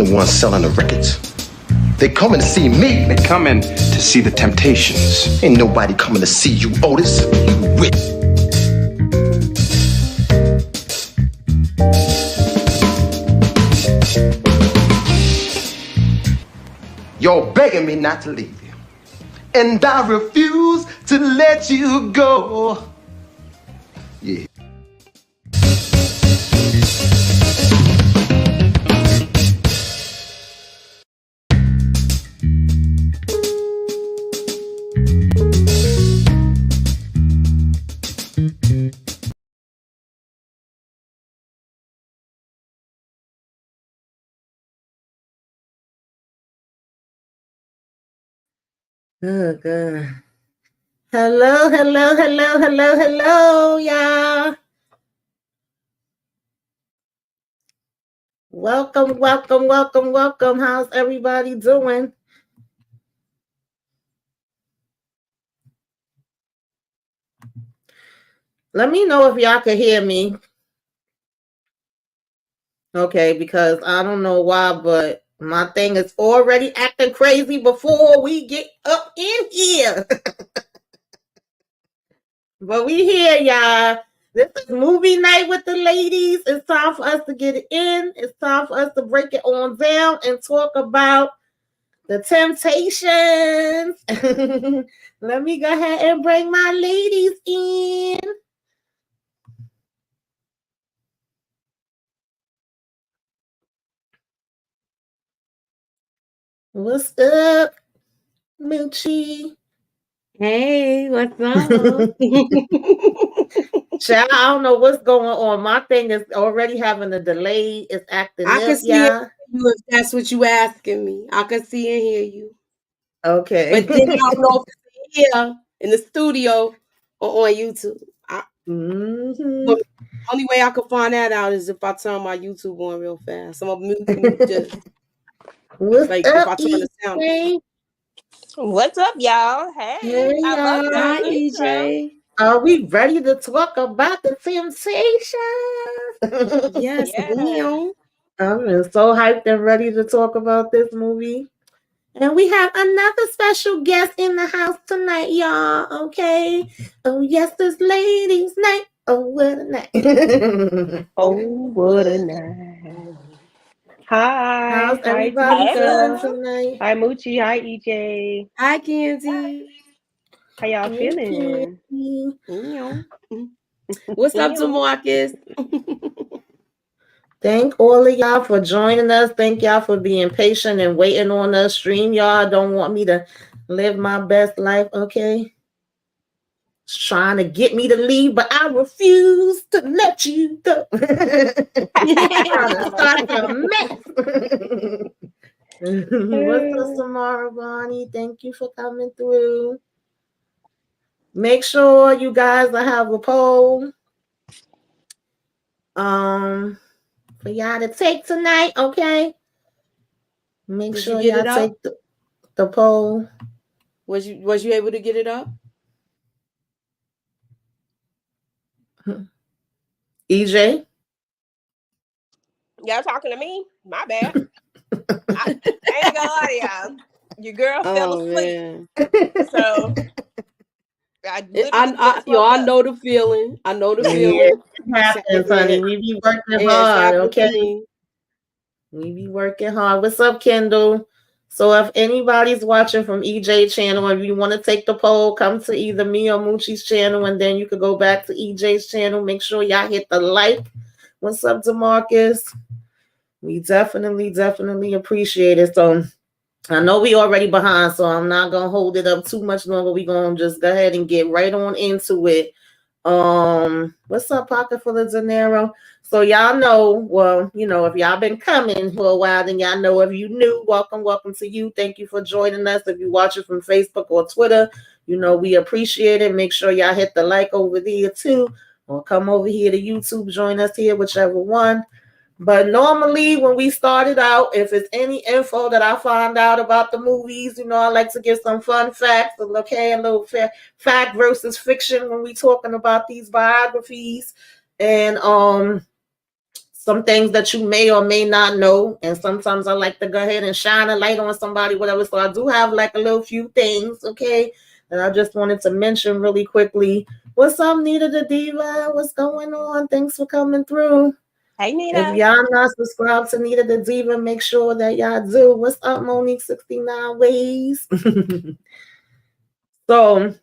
the one selling the records. They coming to see me. They coming to see the Temptations. Ain't nobody coming to see you, Otis. You rich. You're begging me not to leave you, and I refuse to let you go. Yeah. Oh, God. Hello, y'all. Welcome. How's everybody doing? Let me know if y'all can hear me. Okay, because I don't know why, but my thing is already acting crazy before we get up in here. But we here, y'all. This is movie night with the ladies. It's time for us to get it in. It's time for us to break it on down and talk about the Temptations. Let me go ahead and bring my ladies in. What's up, Moochie? Hey, what's up? Child, I don't know what's going on. My thing is already having a delay. It's acting I up, can see y'all. you if that's what you asking me. I can see and hear you. Okay. But then I don't know if it's here in the studio or on YouTube. The only way I could find that out is if I turn my YouTube on real fast. Some of them just What's up, if I turn the sound on. What's up, y'all? Hey, I love that. Hi, EJ. Are we ready to talk about the Temptations? Yes, ma'am. I'm so hyped and ready to talk about this movie. And we have another special guest in the house tonight, y'all. Okay. Oh, yes, this ladies' night. Oh, what a night. Oh, what a night. Hi. How's everybody feeling tonight? Hi, Moochie. Hi, EJ. Hi, Kenzie. How y'all feeling? What's up, DeMarcus? Thank all of y'all for joining us. Thank y'all for being patient and waiting on us. Stream y'all don't want me to live my best life, okay? It's trying to get me to leave, but I refuse to let you go. Trying to start a mess. What's up, Samara Bonnie? Thank you for coming through. Make sure you guys have a poll. For y'all to take tonight, okay? Make sure y'all take the poll. Was you able to get it up? EJ? Y'all talking to me? My bad. I ain't gonna lie to y'all. Your girl fell asleep. So I know the feeling. I know the feeling. It happens, honey. We be working hard, okay? We be working hard. What's up, Kendall? So if anybody's watching from EJ channel, if you want to take the poll, come to either me or Moochie's channel, and then you could go back to EJ's channel. Make sure y'all hit the like. What's up, DeMarcus? We definitely appreciate it. So I know we already behind, so I'm not gonna hold it up too much longer. We gonna just go ahead and get right on into it. What's up, Pocket Full of Dinero? So y'all know, well, you know, if y'all been coming for a while, then y'all know. If you new, welcome to you. Thank you for joining us. If you watch it from Facebook or Twitter, you know we appreciate it. Make sure y'all hit the like over there too, or come over here to YouTube, join us here, whichever one. But normally when we started out, if it's any info that I find out about the movies, you know, I like to give some fun facts, okay, a little fact versus fiction when we talking about these biographies. And some things that you may or may not know. And sometimes I like to go ahead and shine a light on somebody, whatever. So I do have like a little few things, okay, that I just wanted to mention really quickly. What's up, Nita the Diva? What's going on? Thanks for coming through. Hey, Nita. If y'all not subscribed to Nita the Diva, make sure that y'all do. What's up, Monique 69 Ways? So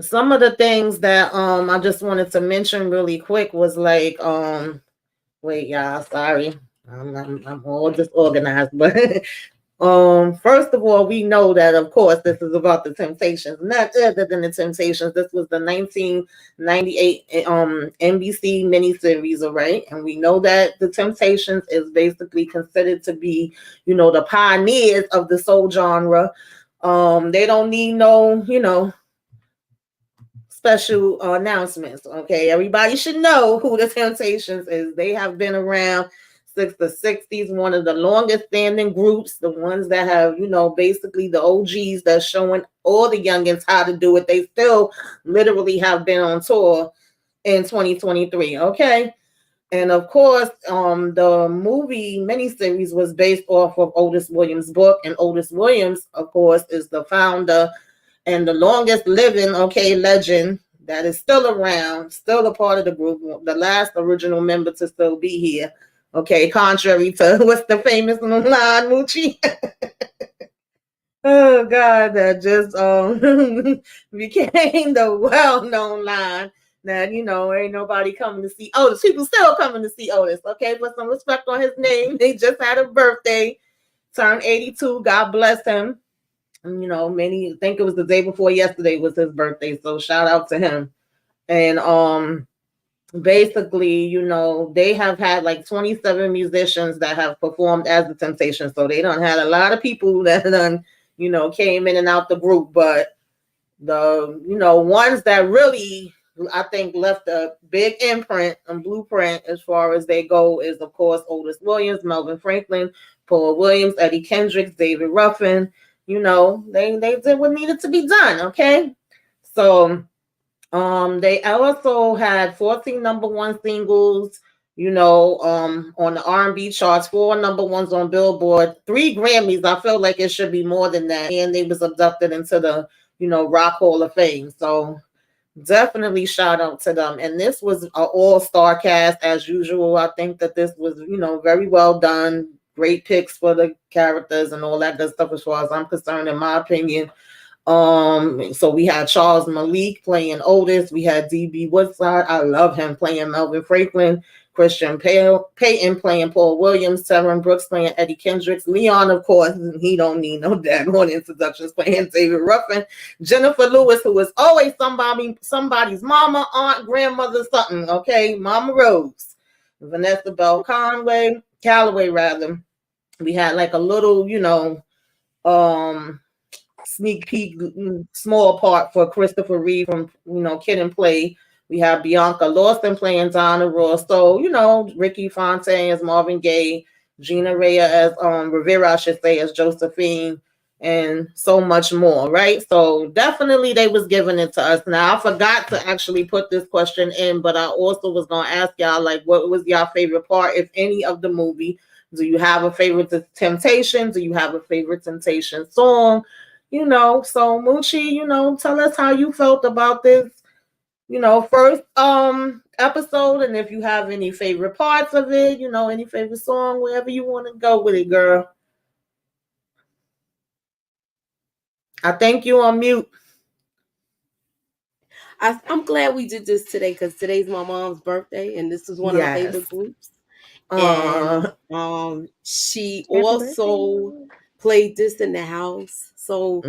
some of the things that I just wanted to mention really quick was like wait, y'all, sorry. I'm all disorganized, but first of all, we know that of course this is about the Temptations, not other than the Temptations. This was the 1998 NBC miniseries, all right? And we know that the Temptations is basically considered to be, you know, the pioneers of the soul genre. They don't need no, you know, special announcements. Okay, everybody should know who the Temptations is. They have been around since the 60s, one of the longest standing groups, the ones that have, you know, basically the OGs that's showing all the youngins how to do it. They still literally have been on tour in 2023. Okay. And of course, the movie miniseries was based off of Otis Williams' book, and Otis Williams, of course, is the founder and the longest living, okay, legend that is still around, still a part of the group, the last original member to still be here. Okay, contrary to what's the famous line, Moochie? Oh God, that just became the well-known line that, you know, ain't nobody coming to see Otis. People still coming to see Otis. Okay, put some respect on his name. They just had a birthday, turned 82. God bless him. You know, many think it was the day before yesterday was his birthday, so shout out to him. And basically, you know, they have had like 27 musicians that have performed as the Temptations, so they done had a lot of people that done, you know, came in and out the group. But the, you know, ones that really, I think, left a big imprint and blueprint as far as they go is, of course, Otis Williams, Melvin Franklin, Paul Williams, Eddie Kendricks, David Ruffin. You know, they did what needed to be done. Okay, so they also had 14 number one singles, you know, on the R&B charts, 4 number ones on Billboard, 3 Grammys. I feel like it should be more than that. And they was abducted into the, you know, Rock Hall of Fame. So definitely shout out to them. And this was an all-star cast as usual. I think that this was, you know, very well done. Great picks for the characters and all that good stuff as far as I'm concerned, in my opinion. So we had Charles Malik playing Otis. We had DB Woodside. I love him playing Melvin Franklin. Christian Payton playing Paul Williams. Terrence Brooks playing Eddie Kendricks. Leon, of course, he don't need no daggone introductions, playing David Ruffin. Jennifer Lewis, who is always somebody's mama, aunt, grandmother, something. Okay, Mama Rose. Vanessa Bell Calloway rather. We had like a little, you know, sneak peek, small part for Christopher Reeve from, you know, Kid and Play. We have Bianca Lawson playing Donna Ross. So, you know, Ricky Fontaine as Marvin Gaye, Gina Rhea as Rivera, I should say, as Josephine, and so much more, right? So definitely they was giving it to us. Now I forgot to actually put this question in, but I also was gonna ask y'all, like, what was your favorite part, if any, of the movie? Do you have a favorite Temptation? Do you have a favorite Temptation song? You know, so Moochie, you know, tell us how you felt about this, you know, first episode, and if you have any favorite parts of it, you know, any favorite song, wherever you want to go with it, girl. I think you on mute. I'm glad we did this today because today's my mom's birthday, and this is one of my favorite groups. And she also played this in the house. So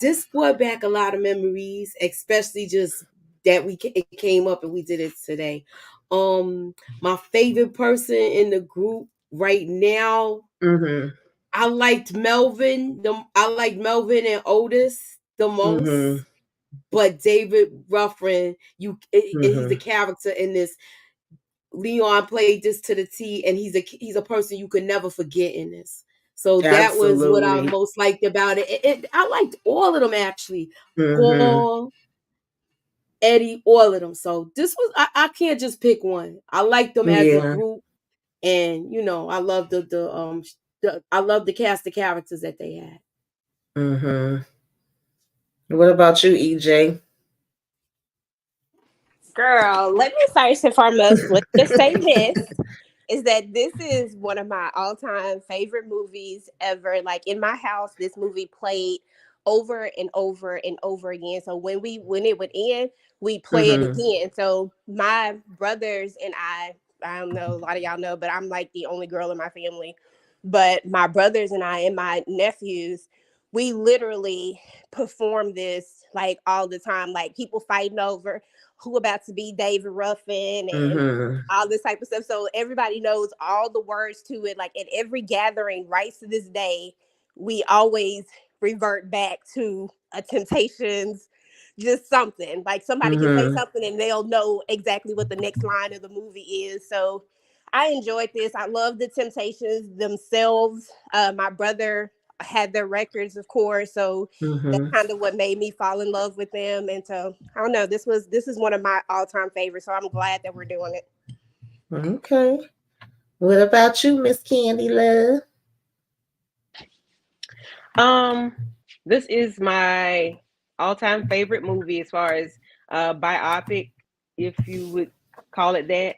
this brought back a lot of memories, especially just that it came up and we did it today. My favorite person in the group right now, I liked Melvin. I liked Melvin and Otis the most. But David Ruffin, he's a character in this. Leon played this to the T, and he's a person you could never forget in this. So that was what I most liked about it. I liked all of them actually. Paul, Eddie, all of them. So this was I can't just pick one. I liked them as a group, And you know, I love I love the cast of characters that they had. What about you, EJ? Girl, let me first and foremost, let's just say this, is that this is one of my all-time favorite movies ever. Like in my house, this movie played over and over and over again. So when it would end, we play it again. So my brothers and I don't know, a lot of y'all know, but I'm like the only girl in my family. But my brothers and I and my nephews, we literally perform this like all the time. Like people fighting over who about to be David Ruffin and all this type of stuff. So everybody knows all the words to it. Like at every gathering, right to this day, we always revert back to a Temptations, just something. Like somebody can say something and they'll know exactly what the next line of the movie is. So I enjoyed this. I love the Temptations themselves. My brother had their records, of course, so that's kind of what made me fall in love with them. And so I don't know, this is one of my all-time favorites, so I'm glad that we're doing it. Okay. What about you, Miss Candy Love? This is my all-time favorite movie as far as biopic, if you would call it that.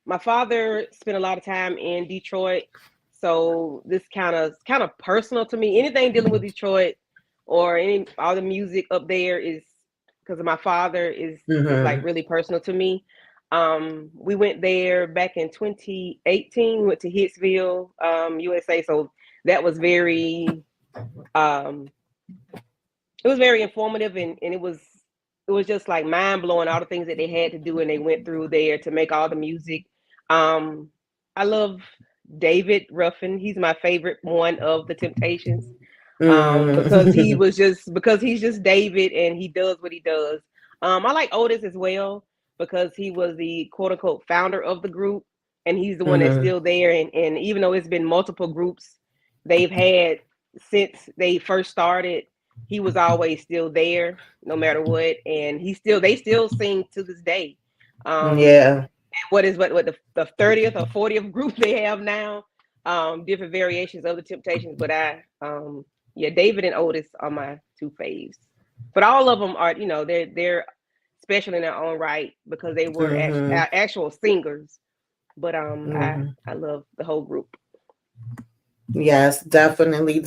My father spent a lot of time in Detroit, so this kind of personal to me. Anything dealing with Detroit or all the music up there is because of my father is like really personal to me. We went there back in 2018. We went to Hitsville, USA. So that was very it was very informative, and it was just like mind blowing, all the things that they had to do and they went through there to make all the music. I love David Ruffin. He's my favorite one of the Temptations. Because he's just David and he does what he does. I like Otis as well because he was the quote unquote founder of the group and he's the one that's still there. And even though it's been multiple groups they've had since they first started, he was always still there no matter what. And they still sing to this day. What the 30th or 40th group they have now, different variations of the Temptations. But David and Otis are my two faves. But all of them are, they're special in their own right because they were actual singers. But I love the whole group. Yes, definitely.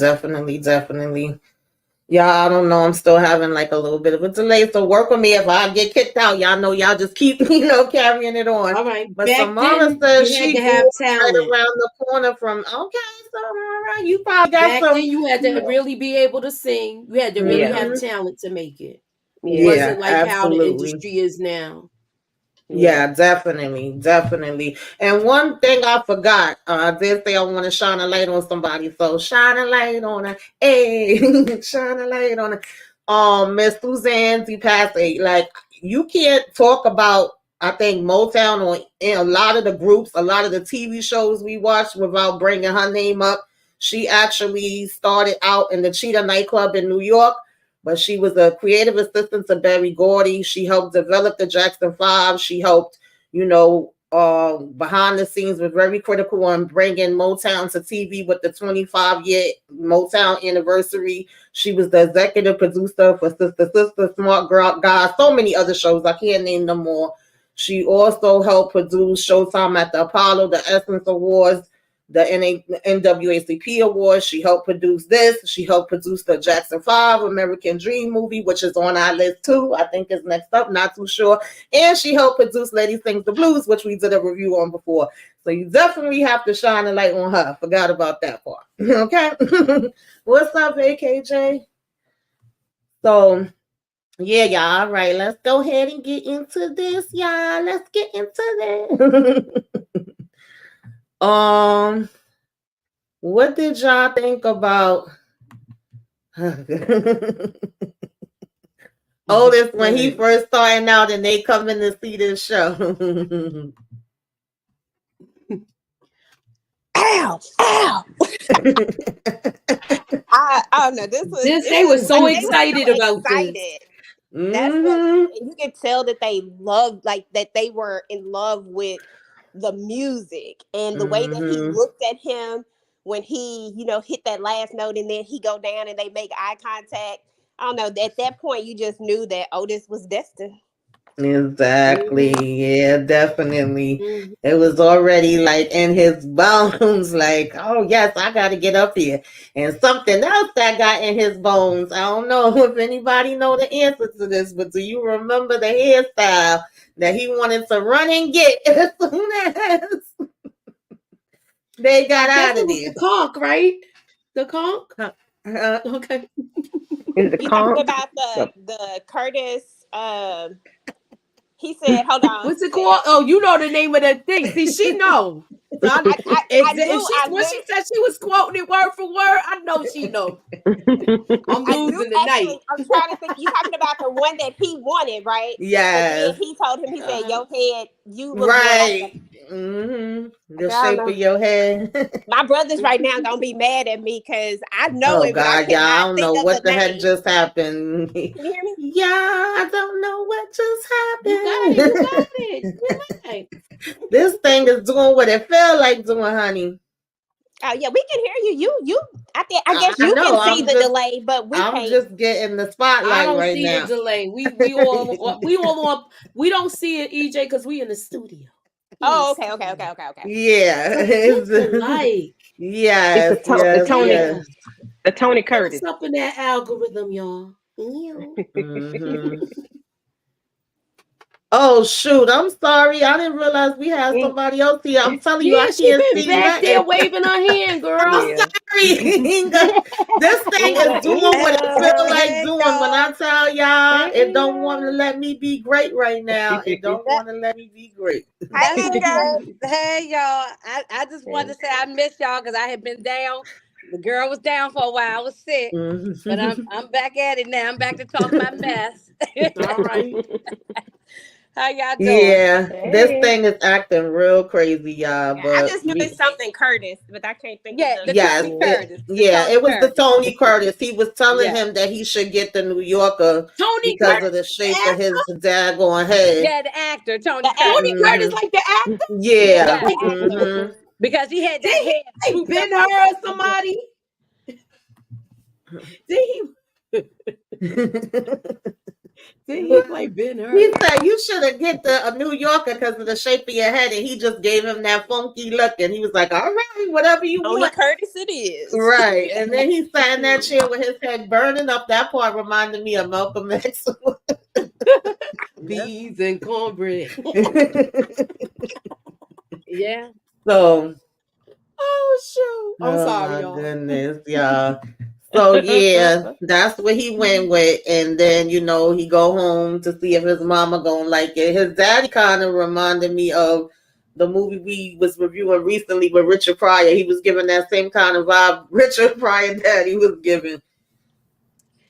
Yeah, I don't know. I'm still having like a little bit of a delay. So work with me. If I get kicked out, y'all know y'all just keep, carrying it on. All right. But Samara says she had to have talent right around the corner from. Okay, so all right, you probably got back then. You had to really be able to sing. You had to really have talent to make it. It wasn't like how the industry is now. Yeah, definitely. And one thing I forgot, I did say I want to shine a light on somebody, so shine a light on her. Hey, shine a light on her. Miss Suzanne DePasse, like you can't talk about, I think, Motown or in a lot of the groups, a lot of the TV shows we watch without bringing her name up. She actually started out in the Cheetah nightclub in New York. But she was a creative assistant to Berry Gordy. She helped develop the Jackson 5. She helped, behind the scenes, was very critical on bringing Motown to TV with the 25-year Motown anniversary. She was the executive producer for Sister, Smart Girl Guys, so many other shows. I can't name them all. She also helped produce Showtime at the Apollo, the Essence Awards, the NAACP Awards. She helped produce this. She helped produce the Jackson 5 American Dream movie, which is on our list too. I think is next up, not too sure. And she helped produce Lady Sings the Blues, which we did a review on before. So you definitely have to shine a light on her. Forgot about that part. Okay. What's up, AKJ? So yeah, y'all. All right, let's go ahead and get into this, y'all. Let's get into this. What did y'all think about Otis when he first starting out and they come in to see this show? Ow! I don't know. They were so excited about this. That's what you could tell that they loved, like that they were in love with the music and the way that he looked at him when he, hit that last note and then he go down and they make eye contact. I don't know. At that point, you just knew that Otis was destined. Exactly. Yeah, definitely. It was already like in his bones, like, oh yes, I got to get up here. And something else that got in his bones. I don't know if anybody know the answer to this, but do you remember the hairstyle that he wanted to run and get as soon as they got out of there? The conch, right? The conch. Okay. Is the You conch? talking about the Curtis? He said, "Hold on." What's it called? Oh, you know the name of that thing. See, she know. So I do. When she said she was quoting it word for word, I know she know. I'm losing tonight. I'm trying to think. You talking about the one that he wanted, right? Yes. He told him, he said, "Your head, you look right. Like the shape of your head." My brothers right now gonna be mad at me because I know it, but God, I cannot I don't know think what of the name. heck just happened. Can you hear me? Yeah, I don't know what just happened. You got it. This thing is doing what it felt like doing, honey. Oh yeah, we can hear you. I guess you can see the delay, but we can't. I'm just getting the spotlight I don't right see now. the delay. We all we don't see it, EJ, because we in the studio. Oh, okay. Yeah, it's like yes, it's the Tony Curtis. What's up in that algorithm, y'all? Mm-hmm. Oh shoot! I'm sorry. I didn't realize we had somebody else here. I'm telling you, I can't see back there waving her hand, girl. I'm sorry. This thing is doing what it feels like doing. When I tell y'all, it don't want to let me be great right now. It don't want to let me be great. Hey y'all! I just wanted to say I miss y'all because I had been down. The girl was down for a while. I was sick, but I'm back at it now. I'm back to talk my mess. All right. How y'all doing? Yeah, this thing is acting real crazy, y'all. But I just knew it's something Curtis, but I can't think of the Tony Curtis. It was the Tony Curtis. He was telling him that he should get the New Yorker because of the shape of his daggone head. Yeah, the actor, Tony Curtis. Tony Curtis, like the actor? Yeah. Because he had that head. Hey, Ben Hur or somebody? Did he play Ben Hur? He said you should have get the New Yorker because of the shape of your head, and he just gave him that funky look, and he was like, "All right, whatever you want." Curtis, it is right. And then he sat in that chair with his head burning up. That part reminded me of Malcolm X. Beans and cornbread. Yeah. So. Oh shoot! I'm sorry, y'all. Goodness, y'all. So yeah, that's what he went with, and then he go home to see if his mama gonna like it. His daddy kind of reminded me of the movie we was reviewing recently with Richard Pryor. He was giving that same kind of vibe Richard Pryor daddy was giving.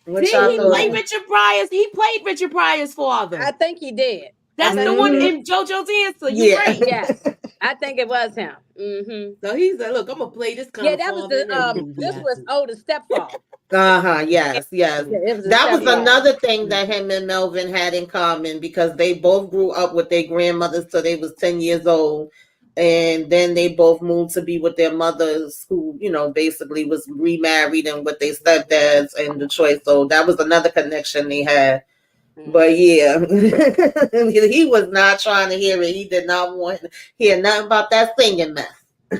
Did he play Richard Pryor's? He played Richard Pryor's father. I think he did. That's the one in JoJo's Answer. You right? Yes, I think it was him. So he's like, "Look, I'm gonna play this kind of." That was the. This was Otis' stepfather. Yes. That was another thing that him and Melvin had in common because they both grew up with their grandmothers till they was 10 years old. And then they both moved to be with their mothers who, basically was remarried and with their stepdads in Detroit. So that was another connection they had. But yeah, he was not trying to hear it. He did not want to hear nothing about that singing mess.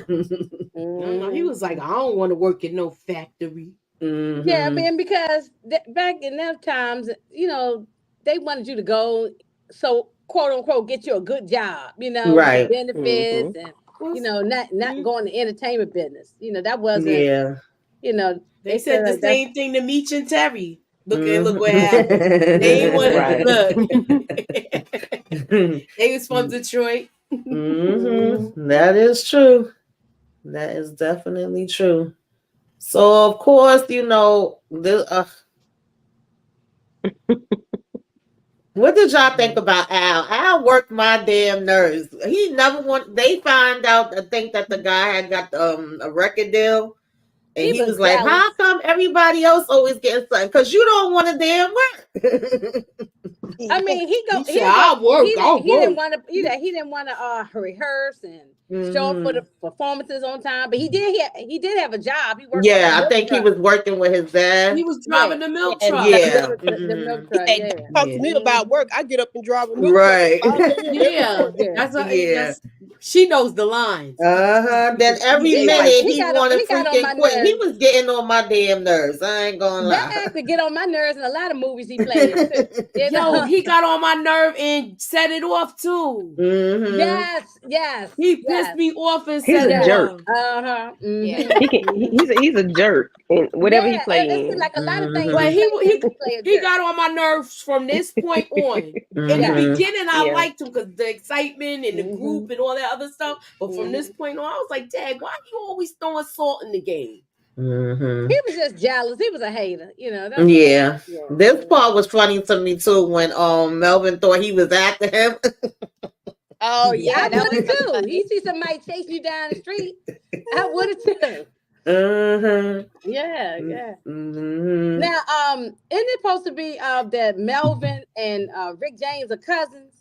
He was like, I don't want to work in no factory. Yeah, I mean, because back in those times, they wanted you to go, so quote unquote, get you a good job, right? Benefits and not going to entertainment business. That wasn't. They said the same thing to Meech and Terry. Look what happened. They ain't want to look. They was from Detroit. That is true. That is definitely true. So of course, what did y'all think about Al? Al worked my damn nerves. He never They find out. I think that the guy had got a record deal. And he was like, jealous. How come everybody else always getting something? Because you don't want to damn work. I mean, he didn't want to rehearse and show up for the performances on time. But he did have a job. He worked. Yeah, I think he was working with his dad. He was driving the milk truck. Yeah, the milk truck. Talk to me about work. I get up and drive a milk truck. Yeah. She knows the lines. Then every minute he wanted freaking quit. He was getting on my damn nerves. I ain't gonna lie. That actor get on my nerves in a lot of movies he played in too. Yo, he got on my nerve and set it off too. Yes. He pissed me off and he's set a it jerk. off. He's a jerk in whatever he plays. Like a lot of things. But he got on my nerves from this point on. In the beginning, I liked him because the excitement and the group and all that other stuff. But from this point on, I was like, Dad, why are you always throwing salt in the game? He was just jealous. He was a hater, you know. This part was funny to me too when Melvin thought he was after him. Oh yeah, I would have too. You see somebody chasing you down the street, I would have too. Yeah. Now, isn't it supposed to be that Melvin and Rick James are cousins?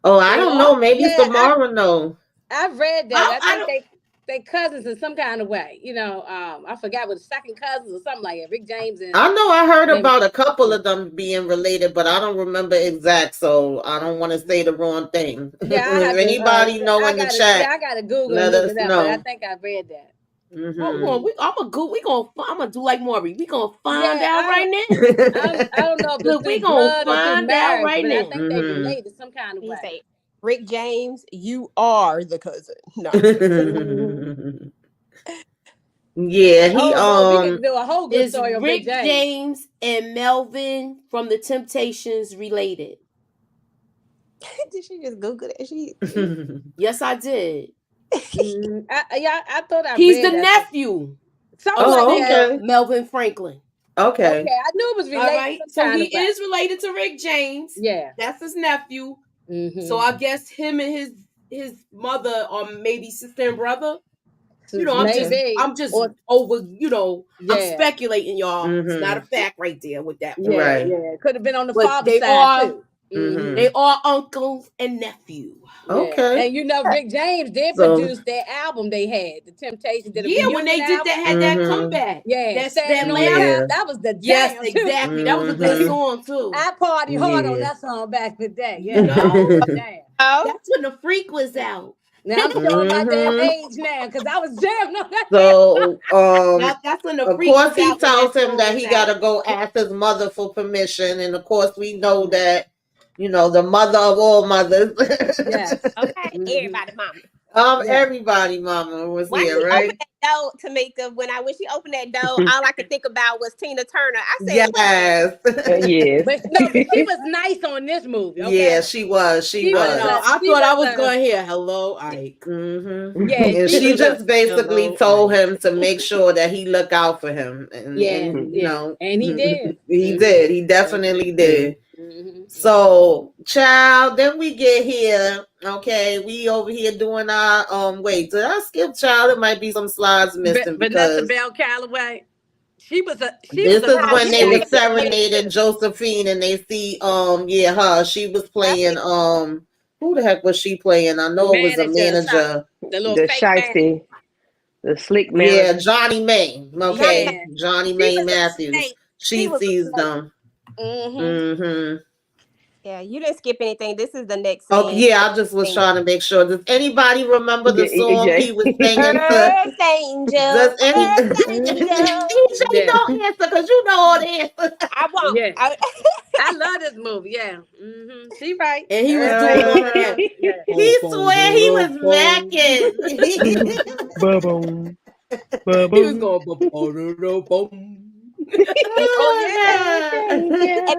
Oh, I don't know. Maybe tomorrow. No, I've read that. I think they cousins in some kind of way. You know, I forgot what second cousins or something like that. Rick James and I know I heard about a couple of them being related, but I don't remember exact, so I don't want to say the wrong thing. Yeah, if anybody know in the chat, I gotta Google let us know. But I think I read that. Hold on, I'm gonna do like Maury. We gonna find out right now. I don't know if we gonna find out right now. I think they related some kind of way. Rick James, you are the cousin. No. Yeah, he we can do a whole good is story of Rick James and Melvin from the Temptations related? Did she just Google that? Yes, I did. I thought he's the nephew. Okay. Melvin Franklin. Okay. I knew it was related. Right. So he is related to Rick James. Yeah, that's his nephew. So I guess him and his mother are maybe sister and brother. You know, I'm just over. You know, I'm speculating, y'all. It's not a fact right there with that. Right. Yeah, could have been on the father's side too. They are uncles and nephew. Okay. And you know, Rick James did produce that album they had, The Temptations. When they did that, had that comeback. Yeah, that was the jam. Yes, exactly. That was a good song too. I partied hard on that song back in the day. Yeah, that's when the Freak was out. Now I'm showing my damn age now because I was jamming on that. So, that's when the of course he tells him that he got to go ask his mother for permission, and of course we know that. You know, the mother of all mothers. Yes. Okay. Everybody, mama. Everybody, mama was here, right? Opened that door, Tamika. When she opened that door, all I could think about was Tina Turner. I said, yes. Yes. But no, she was nice on this movie. Okay? Yeah, she was. She was. I thought I was going to hear hello, Ike. Yeah, and she just basically told him to make sure that he look out for him. And, and you know, and he did. He did. He definitely did. So, child, then we get here. Okay, we over here doing our wait, did I skip, child? It might be some slides missing. Vanessa Bell Calloway. This is when they were serenading Josephine, and they see her. She was playing who the heck was she playing? I know it was a manager. The shiesty, the slick man. Yeah, Johnny May. Okay, Johnny May Matthews. She sees them. Yeah, you didn't skip anything. This is the next scene. Oh, yeah, I just was trying to make sure. Does anybody remember the song he was singing? Earth Angel. Does EJ don't answer because you know all the answers. I won't. Yeah. I love this movie. Yeah. She right. And he was doing He swear he was macking. He was going And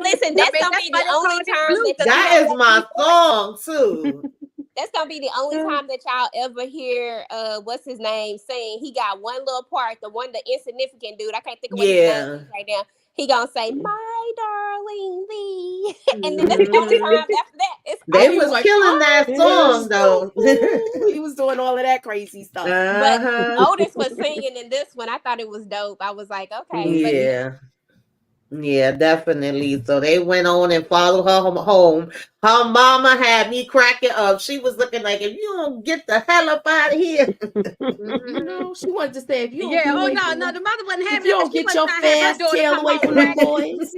listen, that's gonna be the only time that is my song too. That's gonna be the only time that y'all ever hear what's his name sing. He got one little part, the insignificant dude. I can't think of what his name is right now. He gonna say, "My "Hey, darling, me," and then that's the only time after that. They was like, killing that song though. He was doing all of that crazy stuff. But Otis was singing in this one. I thought it was dope. I was like, okay, yeah. Yeah, definitely. So they went on and followed her home. Her mama had me cracking up. She was looking like, if you don't get the hell up out of here. No, she wanted to say, if you don't Yeah, get oh away no, from no, them, the mother wasn't if having you it. don't She get your wasn't having her fast daughter tail come away home from them pregnant. boys.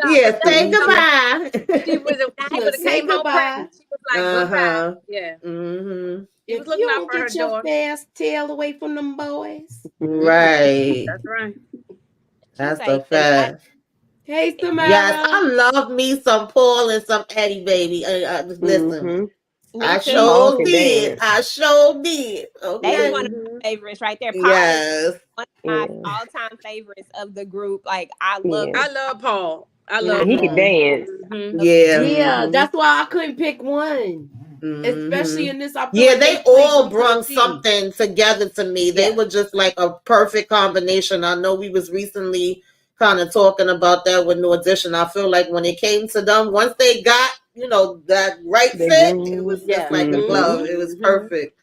Yeah, say goodbye. She would have Say came home goodbye. pregnant. She was like, goodbye. Yeah. Mm-hmm. She was If looking you out don't for her get your daughter. fast tail away from them boys. Right. That's right. That's say, a fact. Hey, Samara. Yes, I love me some Paul and some Eddie, baby. Listen, I sure did. I sure did. Okay. They one of my favorites right there. Paul is one of my all-time favorites of the group. Like I love Paul. I love he Paul. could dance. Yeah, that's why I couldn't pick one. Especially in this, I feel like they all brought something together to me. They were just like a perfect combination. I know we was recently kind of talking about that with New Edition. I feel like when it came to them, once they got, that right fit, it was just like a glove. It was perfect.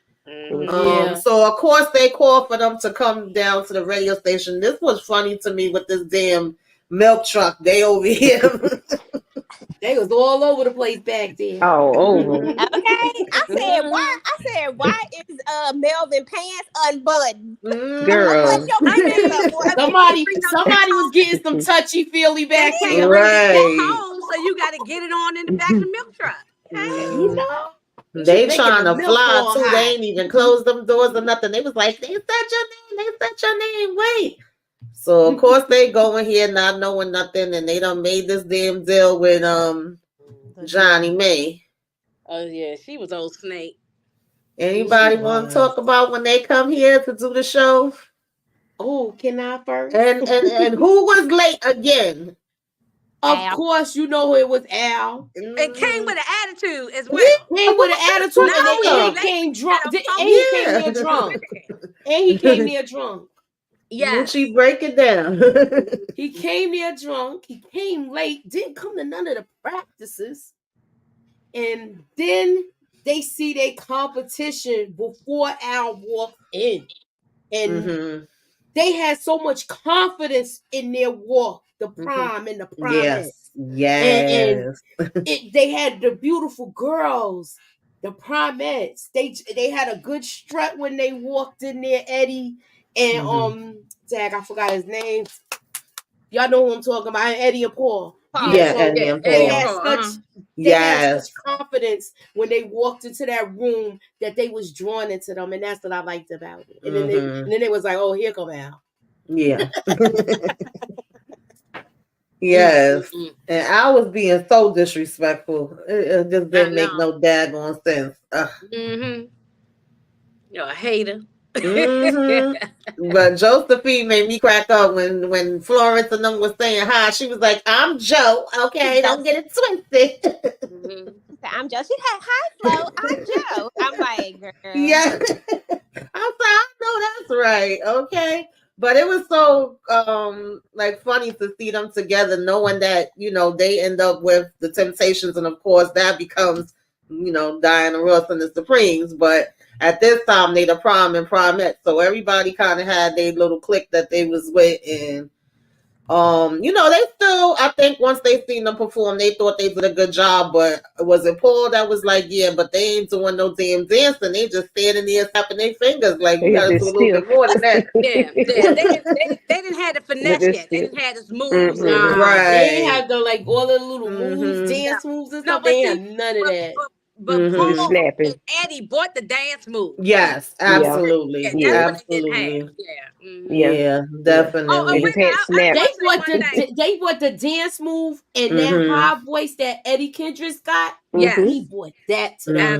So of course they called for them to come down to the radio station. This was funny to me with this damn milk truck. They over here. They was all over the place back then. Okay. I said, why is Melvin pants unbuttoned? Girl. Somebody was getting some touchy feely back there. Right. Home, so you got to get it on in the back of the milk truck. You know. They trying to fly too. They ain't even closed them doors or nothing. They was like, they said your name. They said your name. Wait. So of course they going here not knowing nothing, and they done made this damn deal with Johnny May. Oh yeah, she was old snake. Anybody want to talk about when they come here to do the show? Oh, can I first? And who was late again? Of course, you know it was Al. It came with an attitude as well. He came with an attitude, and he came drunk. And he came there drunk. And he came there drunk. Yeah, she break it down. He came there drunk. He came late. Didn't come to none of the practices. And then they see their competition before Al walked in, and they had so much confidence in their walk, the prom and the promise. Yes. And they had the beautiful girls, the promettes. They had a good strut when they walked in there, Eddie and Zach, I forgot his name. Y'all know who I'm talking about, Eddie and Paul. Eddie and Paul. They had such confidence when they walked into that room that they was drawn into them, and that's what I liked about it. And then they was like, "Oh, here come Al." Yeah. Yes. And I was being so disrespectful. It just didn't make no daggone sense. You're a hater. But Josephine made me crack up when Florence and them was saying hi. She was like, "I'm Joe. Okay, don't get it twisted." I'm Joe. She had hi, Flo. I'm Joe. I'm like, girl. Yeah. I'm like, I know that's right. Okay. But it was so funny to see them together, knowing that, they end up with the Temptations, and of course that becomes, Diana Ross and the Supremes. But at this time they the prom and promette. So everybody kind of had their little clique that they was with, and they still, I think once they seen them perform, they thought they did a good job. But was it Paul that was like, yeah, but they ain't doing no damn dancing. They just standing there tapping their fingers. Like, you gotta do a little bit more than that. They didn't have the finesse yet. They didn't have the moves. Right. They didn't have the all the little moves, dance moves and stuff. They had none of that. But Paul and Eddie bought the dance move. Yes, absolutely. Absolutely. Yeah, definitely. They bought the dance move and that high voice that Eddie Kendricks got. Yeah, he bought that to them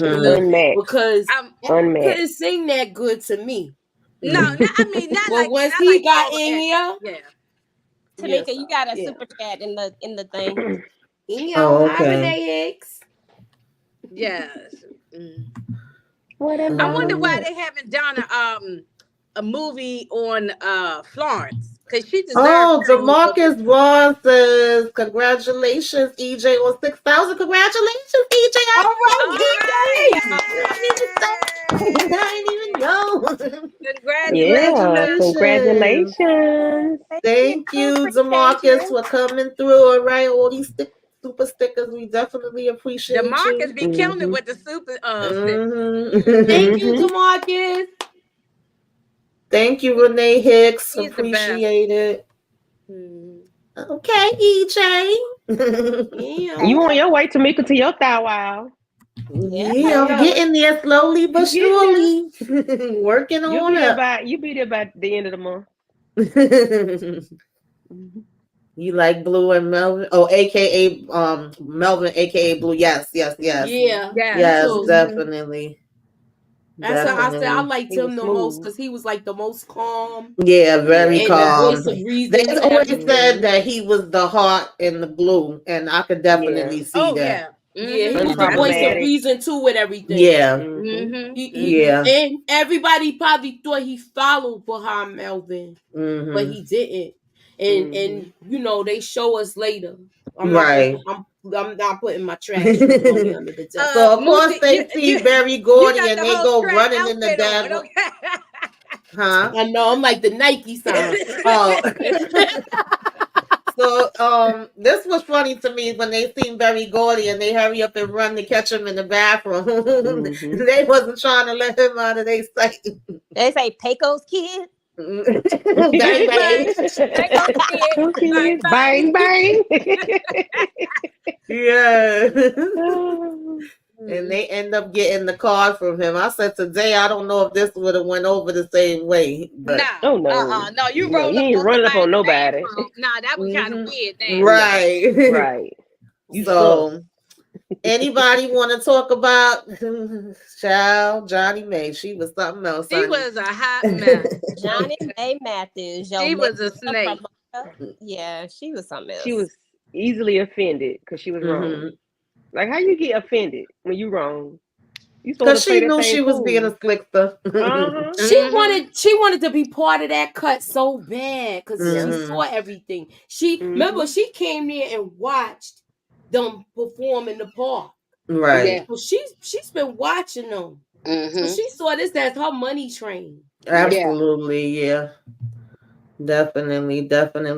because Unmatched. Couldn't sing that good to me. No, I mean not. But once he got in here, Tamika, you got a super chat in the thing. Holiday Hicks. Yes. I wonder why they haven't done a movie on Florence. Because she deserves. Oh, Demarcus Ross says, congratulations, EJ, on 6,000. Congratulations, EJ. All right. I didn't even know. Yeah, congratulations. Thank you, Demarcus, for coming through. All right, all these super stickers, we definitely appreciate Demarcus you. be killing it with the super Thank you, Demarcus. Thank you, Renee Hicks. He's appreciate it. Okay, EJ. You on your way, Tamika, to your thou wow. Yeah, I'm getting there slowly but surely. Working on it. You be there by the end of the month. You like Blue and Melvin? Oh, aka Melvin, aka Blue. Yes. Yeah. Yes, definitely. That's how I said I liked him the most because he was like the most calm. Yeah, very calm. The voice of reason. They always said that he was the heart and the glue, and I could definitely see that. Yeah, he was the voice of reason too with everything. Yeah. And everybody probably thought he followed behind Melvin, but he didn't. And you know, they show us later. I'm not putting my trash under the desk. So of course they see Barry Gordy and they go running in the dad. Huh? I know, I'm like the Nike sign. So this was funny to me when they seen Barry Gordy and they hurry up and run to catch him in the bathroom. They wasn't trying to let him out of their sight. They say Pecos kid. Bang bang. Bang bang. Yeah. And they end up getting the card from him. I said today, I don't know if this would have went over the same way. But no, you ain't running up on nobody. That was kind of weird. Right. So, anybody want to talk about child Johnny May? She was something else. She was a hot mess. Johnny May Matthews. She was a snake. Yeah, she was something else. She was easily offended because she was wrong. Like, how you get offended when you wrong? Because she knew she was being a slickster. She wanted to be part of that cut so bad because she saw everything. Remember she came there and watched them perform in the park. Right. Yeah. So she's been watching them. So she saw this as her money train. Absolutely, yeah. Definitely, child. And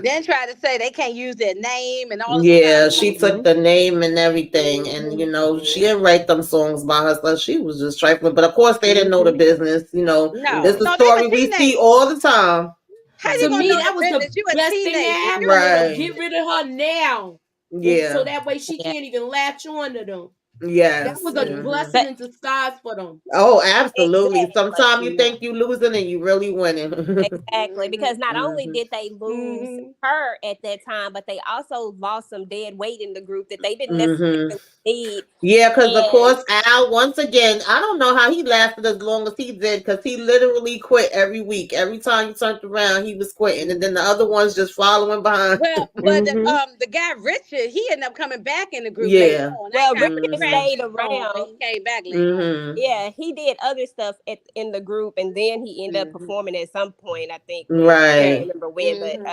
then try to say they can't use their name and all. Yeah, she took the name and everything, and you know she didn't write them songs by herself. She was just trifling, but of course they didn't know the business. You know, this is a story we see all the time. To me, that was the best thing that happened. Right. Get rid of her now. Yeah. So that way she can't even latch on to them. Yeah, that was a blessing in disguise for them. Oh, absolutely. Exactly. Sometimes you think you losing and you really winning. Exactly, because not only did they lose her at that time, but they also lost some dead weight in the group that they didn't necessarily need. Yeah, because of course Al, once again, I don't know how he lasted as long as he did, because he literally quit every week. Every time you turned around, he was quitting, and then the other ones just following behind. Well, but the guy Richard, he ended up coming back in the group. Yeah. Well, Richard stayed around. He came back later. Yeah, he did other stuff in the group, and then he ended up performing at some point. I think. Right. I can't remember when,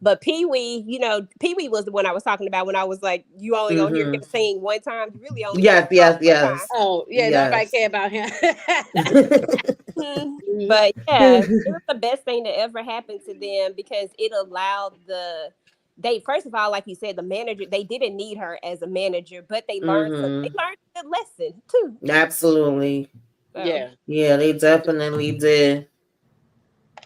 but Pee Wee, you know, Pee Wee was the one I was talking about when I was like, you only gonna hear him sing one time. You really only yes. Oh yeah, nobody care about him. But yeah, it was the best thing that ever happened to them because it allowed first of all, like you said, the manager, they didn't need her as a manager, but they learned a good lesson too. Absolutely. So. Yeah, they definitely did.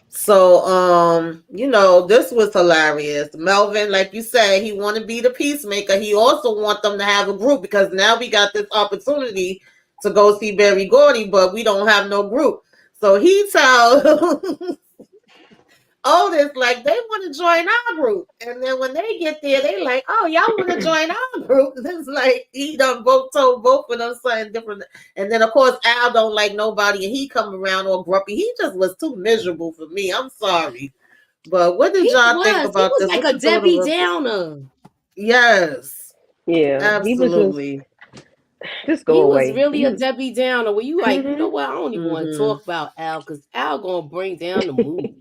So, you know, this was hilarious. Melvin, like you said, he want to be the peacemaker. He also want them to have a group because now we got this opportunity to go see Barry Gordy, but we don't have no group. So he tells Otis, like, they want to join our group. And then when they get there, they like, oh, y'all want to join our group? It's like, he done told both of them something different. And then, of course, Al don't like nobody, and he come around all grumpy. He just was too miserable for me. I'm sorry. But what did y'all think about this? He was like a Debbie Downer. Yes. Yeah. Absolutely. Just go away. He was really a Debbie Downer. Where you like, you know what? I don't even want to talk about Al because Al gonna bring down the mood.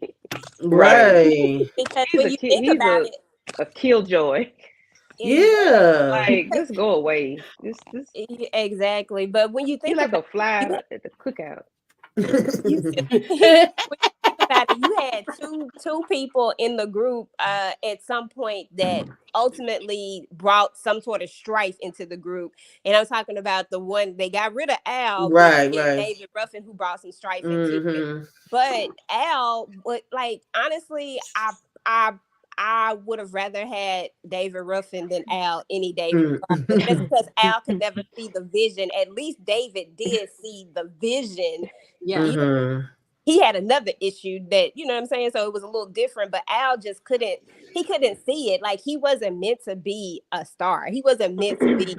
Right. Because when you think about it, a killjoy. Yeah. Like, just go away. Just exactly. But when you you're think like about a fly it, at the cookout. you when you think about it, you had two people in the group at some point that ultimately brought some sort of strife into the group. And I'm talking about the one they got rid of Al, but Right, it's right. David Ruffin who brought some strife into it. But Al, like honestly, I would have rather had David Ruffin than Al any day. Regardless. Just because Al could never see the vision, at least David did see the vision. Yeah. He had another issue that, you know what I'm saying? So it was a little different, but Al just couldn't see it. Like he wasn't meant to be a star. He wasn't meant to be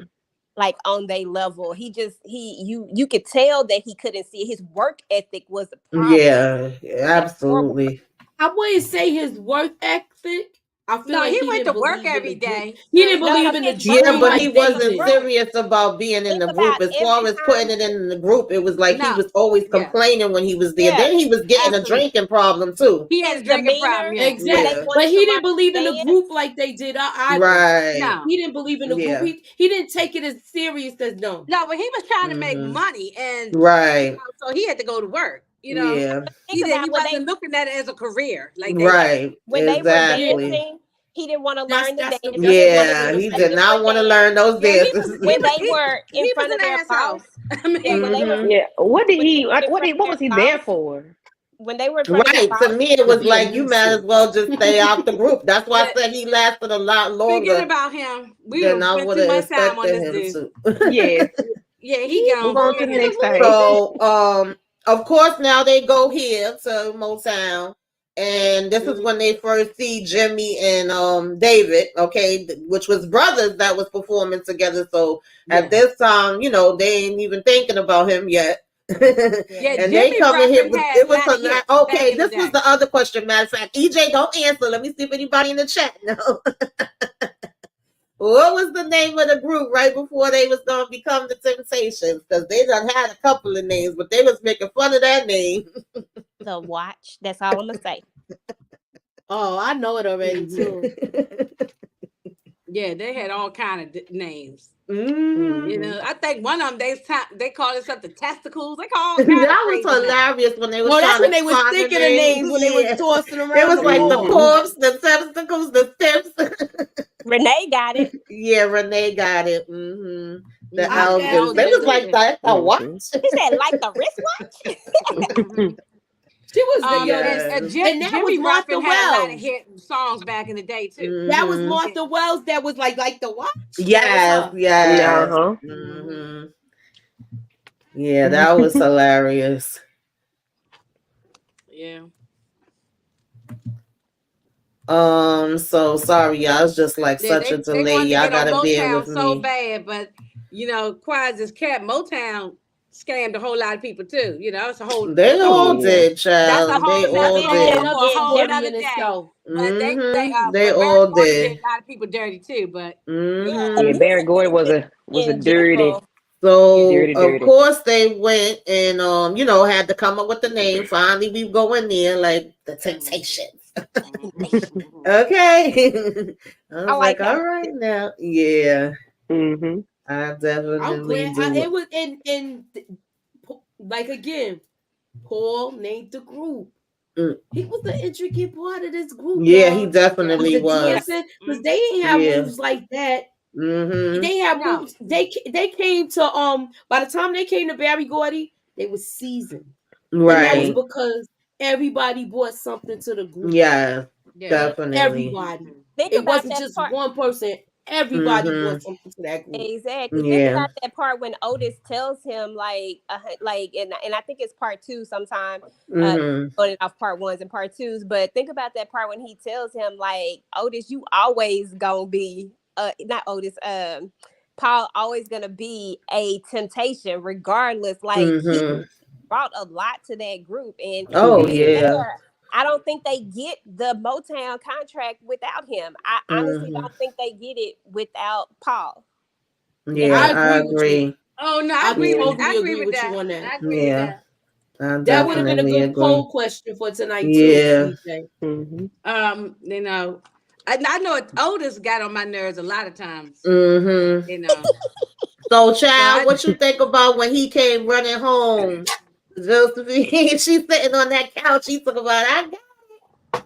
like on their level. You could tell that he couldn't see it. His work ethic was a problem. Yeah, absolutely. I wouldn't say his work ethic. I feel like he he went didn't to work believe every in the group. day. He didn't believe in the his dream. Yeah, but he like wasn't David. serious about being in the group. As far as putting it in the group, it was like he was always complaining when he was there. Then he was getting a drinking problem too. He had a drinking problem, Exactly. But he didn't believe in the group like they did. Right. No. He didn't believe in the group. He didn't take it as serious as no. No, but he was trying to make money, and right. So he had to go to work. You know, Yeah. He wasn't looking at it as a career. Like right. When they were Exactly. dancing, he didn't want to learn the dance. Yeah, he did not want to learn those dances. When they were in front of their boss. I mean, when they were, Yeah. What did he? What was he there for? When they were in front of their Right. boss, To me, it was like you might as well just stay out the group. That's why I said he lasted a lot longer. Forget about him. We than I spent would too have much time on expected this him dude. to. Yeah. Yeah, he got Move on to the next thing. So, of course, now they go here to Motown, and this is when they first see Jimmy and David, okay, which was brothers that was performing together. So at this time, you know, they ain't even thinking about him yet. Yeah, and Jimmy they come in here. It was okay. This was the other question. Matter of fact, EJ, don't answer. Let me see if anybody in the chat knows. What was the name of the group right before they was gonna become the Temptations? Because they done had a couple of names, but they was making fun of that name. The Watch. That's all I'm gonna say. Oh, I know it already too. Yeah, they had all kind of names. You know, I think one of them they called it something testicles. They called that was hilarious when they was. Well, that's when they was thinking of names when they was tossing around. It was like the corpse, the testicles, the tips. Renee got it. Yeah, Renee got it. The elders. They was like that. A what? She said like the wristwatch. She was and that was Martha had a lot of Wells. hit songs back in the day too. That was Martha Wells. That was like the what? Yes, yes. Yeah, that was hilarious. Yeah. So sorry, y'all. It's just like such a delay. Y'all gotta bear with me. So bad, but you know, quiet as cat, Motown scammed a whole lot of people too. You know, it's a whole. They all did, child. That's a whole. They all did. A whole other day. But they all did. A lot of people dirty too, but yeah, Barry Gordy was a dirty. So of course they went and you know, had to come up with the name. Finally, we go in there like the Temptations. Okay. I was like, all right now. Yeah. I definitely do. It was in like again, Paul made the group. He was the intricate part of this group. Yeah, he definitely was. Because they didn't have moves like that. They had moves. They came to by the time they came to Barry Gordy, they were seasoned. Right. And that was because everybody brought something to the group. Yeah. Definitely. Everybody. It wasn't just one person. Everybody brought something to that group. Exactly. Think about that part when Otis tells him and I think it's part 2 sometime. Going off part 1s and part 2s, but think about that part when he tells him like, Otis, you always gonna be not Otis, Paul always gonna be a temptation regardless. Like he brought a lot to that group, and I don't think they get the Motown contract without him. I honestly don't think they get it without Paul. Yeah, I agree. Oh no, I agree with you on that. I agree with that. That would have been a good poll question for tonight too. DJ. You know, I know Otis got on my nerves a lot of times. You know. So, child, what you think about when he came running home? Josephine, she's sitting on that couch. She talking about, I got it.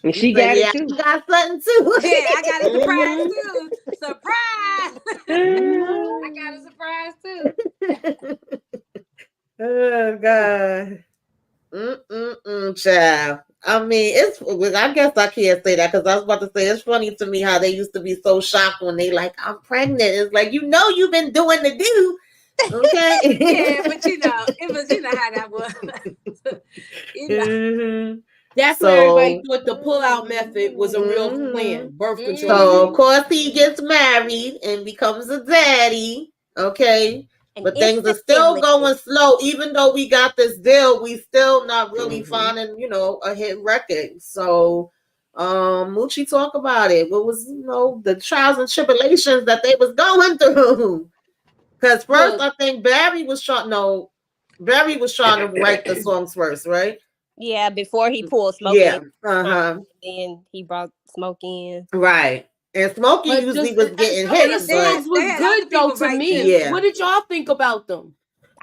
And she got it too. I got something too. Yeah, I got a surprise too. Surprise! I got a surprise too. Oh God. Child. I mean, I guess I can't say that because I was about to say it's funny to me how they used to be so shocked when they like, I'm pregnant. It's like, you know, you've been doing the do. Okay. Yeah, but you know, how that was. That's where everybody thought the pull-out method was a real plan. Birth control. So of course he gets married and becomes a daddy. Okay. But things are still going slow. Even though we got this deal, we still not really finding, a hit record. So Moochie, talk about it. What was, the trials and tribulations that they was going through? Because first, I think Barry was trying to write the songs first, right? Yeah, before he pulled Smokey. Yeah. And then he brought Smokey in. Right. And Smokey usually was getting hits. The songs was good though to me. Yeah. What did y'all think about them?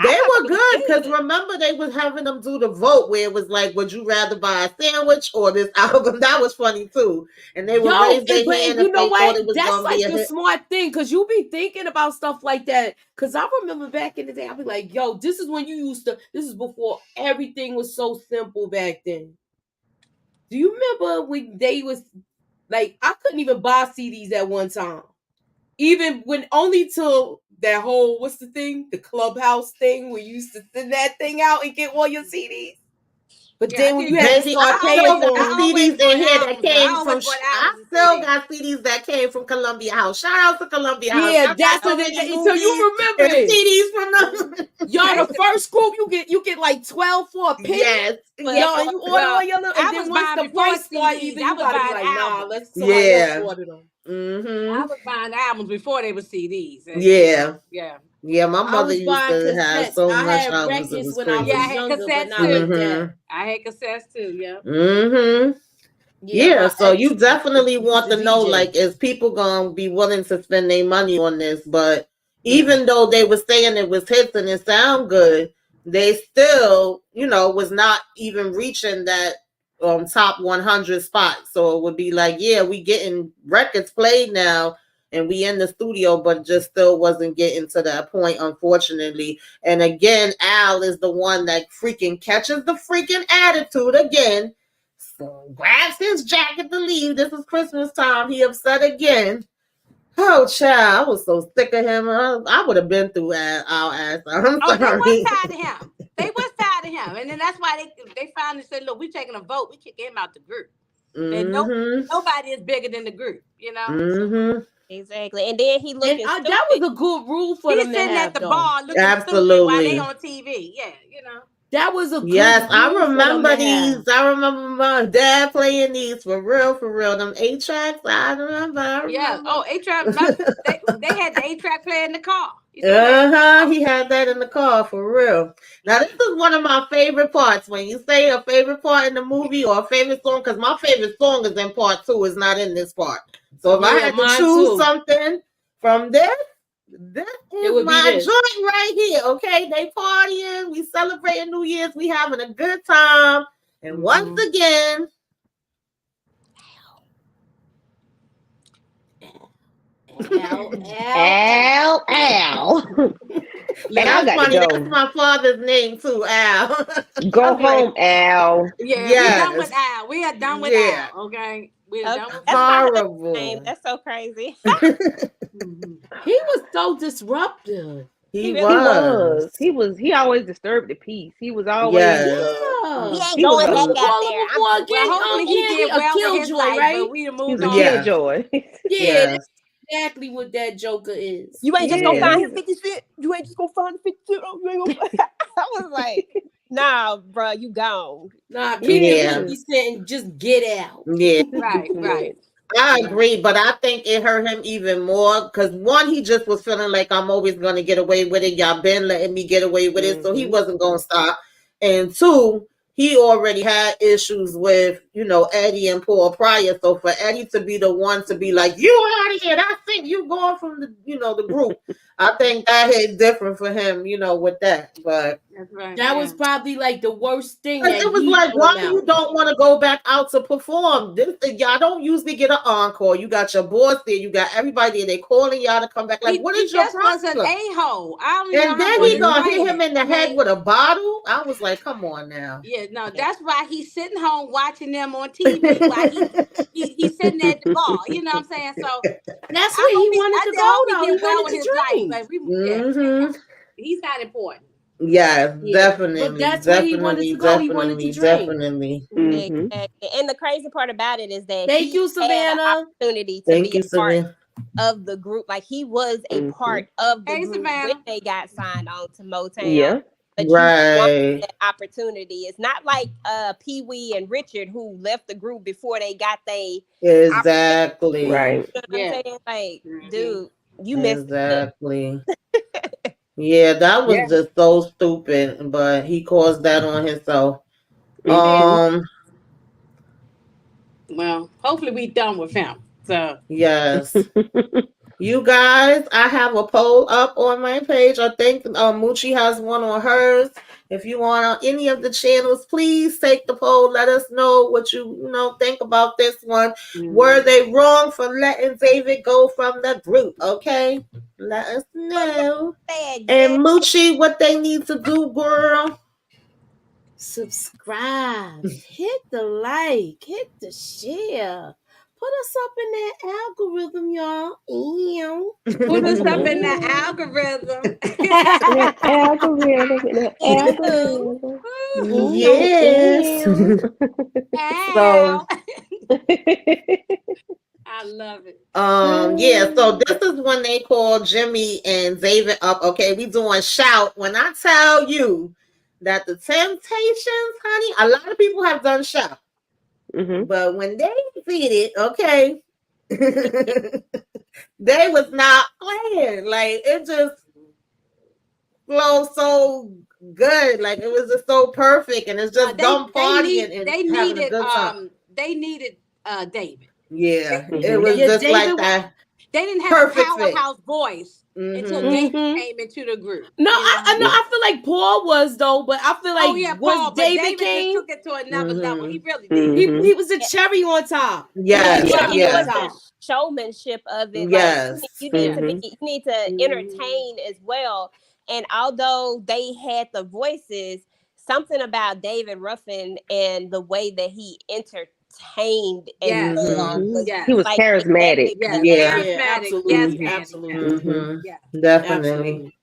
They were good because remember they was having them do the vote where it was like, would you rather buy a sandwich or this album? That was funny too. And they would raise their hand if they thought it was that's like the smart thing because you be thinking about stuff like that. Because I remember back in the day, I'd be like, yo, this is when you used to. This is before everything was so simple back then. Do you remember when they was like, I couldn't even buy CDs at one time. Even when only till that whole, what's the thing? The Clubhouse thing where you used to send that thing out and get all your CDs. But then when you had to start paying for CDs in here that came from, I still got CDs that came from Columbia House. Shout out to Columbia House. Yeah, that's what so you remember it. CDs from them. Y'all, the first group you get like 12 for a penny. Yes. Y'all, and you order all your little, and then once the price started, even you gotta be like, nah, let's order them. I was buying albums before they were CDs. Yeah, my mother used to have so much albums. It was crazy. I had cassettes too. I had cassettes too. Yeah, so you definitely want to know, like, is people gonna be willing to spend their money on this? But even though they were saying it was hits and it sound good, they still, was not even reaching that top 100 spot. So it would be like, yeah, we getting records played now and we in the studio, but just still wasn't getting to that point, unfortunately. And again, Al is the one that freaking catches the freaking attitude again. So grabs his jacket to leave. This is Christmas time. He upset again. Oh, child, I was so sick of him. I would have been through our ass. I'm sorry. They was tired of him. They was tired of him. And then that's why they finally said, look, we're taking a vote. We kick him out the group. And nobody is bigger than the group, Exactly. And then he looked that was a good rule for them to have. He's sitting at the bar looking stupid while they on TV. Yeah, That was a good I remember these. I remember my dad playing these for real. Them 8-tracks. I remember. Yeah. Oh, 8-track. they had the 8-track player in the car. He had that in the car for real. Now this is one of my favorite parts. When you say a favorite part in the movie or a favorite song, because my favorite song is in part 2. It's not in this part. So if I had to choose something from this is my joint right here. Okay, they partying, we celebrating New Year's, we having a good time, and once again, Al. That's funny. That's my father's name too, Al. Go home, Al. Yeah, we're done with Al. We are done with Al. Okay. We're done with horrible. That's so crazy. He was so disruptive. He was. He always disturbed the peace. He was always. He ain't going back out there. Hopefully he did well with his life, right? But we moved on. Killjoy. That's exactly what that Joker is. You ain't just gonna find his 50 cent. You ain't just gonna find the 50 cent. I was like, nah, bro, you gone. Nah, keep it 50 cent and just get out. Yeah. Right. I agree, but I think it hurt him even more because one, he just was feeling like I'm always gonna get away with it. Y'all been letting me get away with it, so he wasn't gonna stop. And two, he already had issues with, Eddie and Paul prior. So for Eddie to be the one to be like, you out of here, that's it, you going from the group. I think that hit different for him, with that. But that was probably like the worst thing. It was like, why you don't want to go back out to perform? Y'all don't usually get an encore. You got your boss there, you got everybody there. They calling y'all to come back. Like, what is your problem? He just was an a-hole. And then he gonna hit him in the head with a bottle. I was like, come on now. Yeah, no, that's why he's sitting home watching them on TV while he's sitting at the bar. You know what I'm saying? So that's where he wanted to go. Though he wanted to drink. He's not important. Yeah, definitely. But that's where he wanted to go. He wanted to drink. Definitely. Exactly. And the crazy part about it is that thank you, Savannah. Had an opportunity to be a part of the group. Like he was a part of the group when they got signed on to Motown. Yeah. But you wanted that opportunity. It's not like Pee Wee and Richard who left the group before they got exactly right. You know what I'm saying? Like, dude, you missed exactly. Yeah, that was just so stupid, but he caused that on himself. Well, hopefully we done with him. So yes. You guys, I have a poll up on my page. I think Moochie has one on hers. If you want on any of the channels, please take the poll. Let us know what you think about this one. Were they wrong for letting David go from the group? Okay, let us know. And Moochie, what they need to do, girl? Subscribe, hit the like, hit the share. Put us up in that algorithm, y'all. Put us up in that algorithm. Yes. So I love it. Yeah, so this is when they call Jimmy and David up. Okay, we doing shout. When I tell you that the Temptations, honey, a lot of people have done shout. But when they did it, okay, they was not playing. Like, it just flowed so good. Like, it was just so perfect, and it's just them partying and having a good time. They needed David. Yeah, it was just David, like that. They didn't have a powerhouse voice until David came into the group. No, I feel like Paul was though, but I feel like Paul, David came, took it to another level. He really did. He was a cherry on top. Yes, it was the showmanship of it. Yes, like, you need to entertain as well. And although they had the voices, something about David Ruffin and the way that he entertained and he was like, charismatic. Absolutely. Definitely.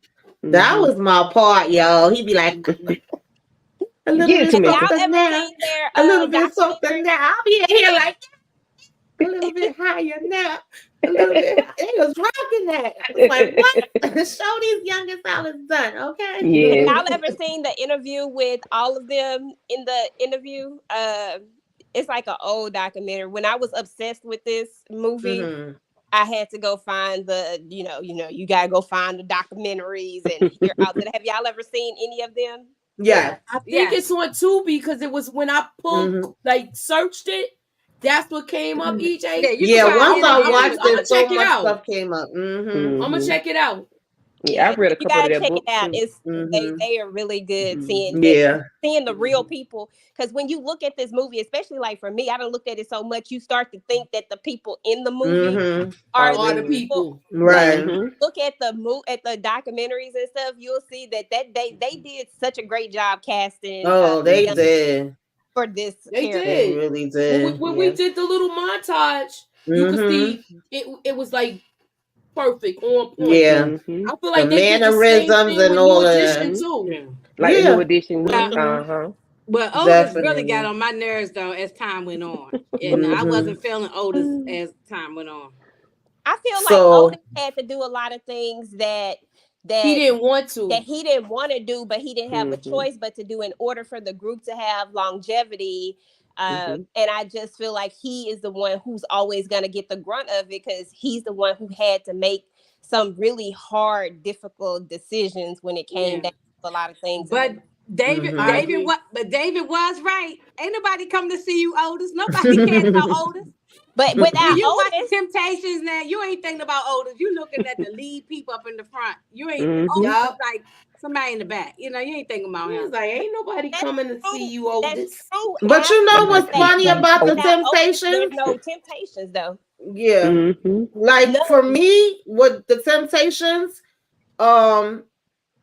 That was my part, y'all. He'd be like a little bit something now, a little bit something now. I'll be in here like a little bit higher now, a little bit. They was rocking that. I was like, what? Show these youngest how it's done, okay? Yeah. Y'all ever seen the interview with all of them in the interview? It's like an old documentary. When I was obsessed with this movie, I had to go find the, you gotta go find the documentaries and hear out there. Have y'all ever seen any of them? Yeah. I think it's on Tubi because it was when I pulled, searched it. That's what came up, EJ. Once I watched it, so much stuff came up. I'm gonna check it out. Yeah, I've read a couple of their books. You gotta check it out. They are really good seeing the real people. Because when you look at this movie, especially like for me, I don't look at it so much. You start to think that the people in the movie are the people. Right. Look at the documentaries and stuff. You'll see that they did such a great job casting. Oh, they did. For this, they really did. When we did the little montage, you could see it was like perfect on point. Yeah, I feel like the they mannerisms and all that. Like New Edition. Well, Otis really got on my nerves though as time went on, and I wasn't feeling Otis as time went on. I feel like Otis had to do a lot of things that he didn't want to. That he didn't want to do, but he didn't have a choice but to do in order for the group to have longevity. And I just feel like he is the one who's always going to get the grunt of it because he's the one who had to make some really hard, difficult decisions when it came down to a lot of things. But David was right. Ain't nobody come to see you, Otis. Nobody cares about Otis. But without when you Otis, watch Temptations now, you ain't thinking about Otis. You looking at the lead people up in the front. You ain't Otis is like somebody in the back. You know, you ain't thinking about him. Like, ain't nobody coming to see you, Otis. But you know what's funny about the Temptations? There's no Temptations though. Yeah. Like for me, with the Temptations,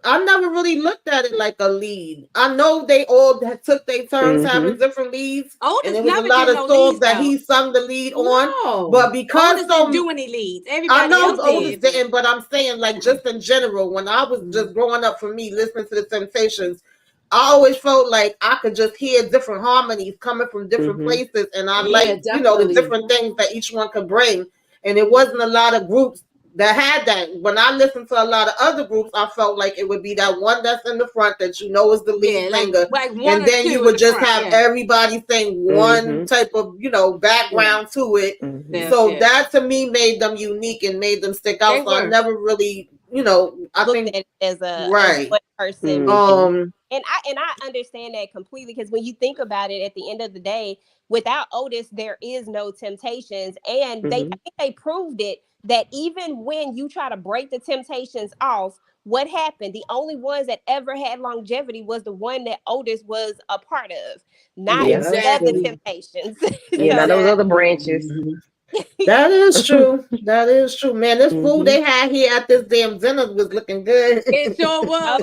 I never really looked at it like a lead. I know they all took their turns having different leads, and there was a lot of songs that he sung the lead on. But because Otis didn't do any leads, everybody I know else Otis didn't, but I'm saying like just in general, when I was just growing up, for me listening to the Temptations, I always felt like I could just hear different harmonies coming from different places, and I like the different things that each one could bring. And it wasn't a lot of groups that had that. When I listened to a lot of other groups, I felt like it would be that one that's in the front that you know is the lead singer, and then you would just have everybody sing one type of background to it. So that to me made them unique and made them stick out. So I never really, I think as a one person. And I understand that completely, because when you think about it, at the end of the day, without Otis, there is no Temptations, and I think they proved it. That even when you try to break the Temptations off, what happened? The only ones that ever had longevity was the one that Otis was a part of, not the Temptations. Not those other branches. That is true. That is true, man. This food they had here at this damn dinner was looking good. It sure was.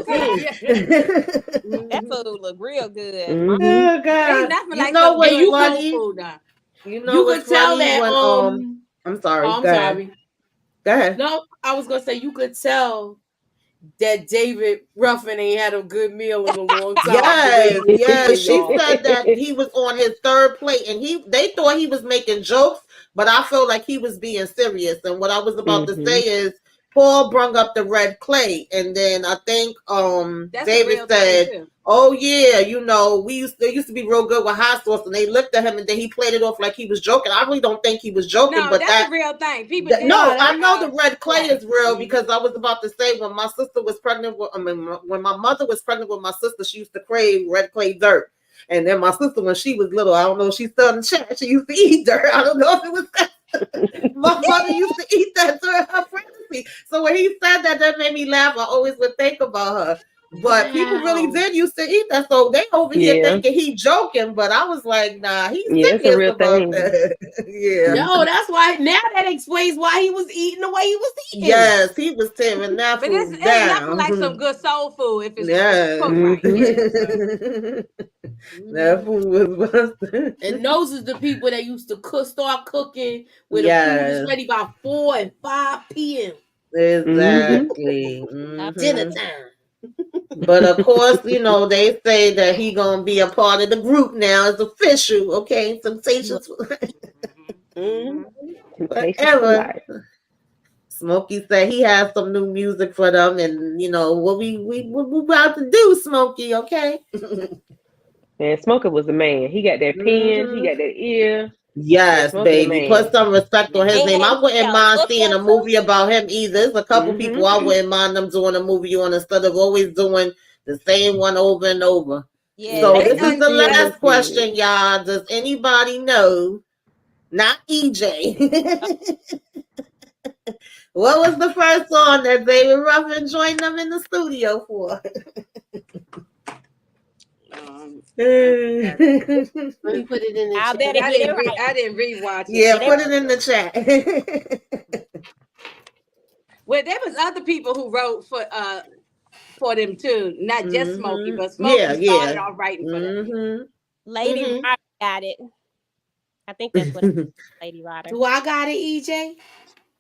That food looked real good. Oh God! You know what you funny? You know what's could tell funny that. When, I'm sorry. I'm sorry. Go ahead. No, I was gonna say you could tell that David Ruffin ain't had a good meal in a long time. Yes. She said that he was on his third plate, and they thought he was making jokes, but I felt like he was being serious. And what I was about to say is, Paul brung up the red clay, and then I think David said, "Oh yeah, they used to be real good with hot sauce," and they looked at him, and then he played it off like he was joking. I really don't think he was joking, but that's a real thing. People I know the red clay is real, because I was about to say when my sister was pregnant with, when my mother was pregnant with my sister, she used to crave red clay dirt. And then my sister, when she was little, I don't know if she's still in the chat, she used to eat dirt. I don't know if it was that. My mother used to eat that during her pregnancy. So when he said that made me laugh. I always would think about her. But people really did used to eat that. So they over here thinking he joking, but I was like, nah, he's serious about that. No, that's why now that explains why he was eating the way he was eating. Yes, he was tearing that food down. It's nothing like some good soul food if it's cooked right. That food was busted. And those are the people that used to start cooking when the food was ready by 4 and 5 p.m. Exactly. Dinner time. But of course, they say that he gonna be a part of the group now. It's official, okay? Temptations. Whatever. Smokey said he has some new music for them, and what we about to do, Smokey, okay? And Smokey was the man. He got that pen, he got that ear. Yes, baby. Put some respect on his name. I wouldn't mind seeing a movie about him either. There's a couple people I wouldn't mind them doing a movie on instead of always doing the same one over and over. Yeah, so this is the last question, y'all. Does anybody know? Not EJ. What was the first song that David Ruffin joined them in the studio for? Let me put it in the chat. I didn't rewatch it. Yeah, put it in the chat. Well, there was other people who wrote for them too, not just Smokey, but Smokey started off writing for them. Lady Rodder got it. I think that's what it is, Lady Rodder. Do I got it, EJ?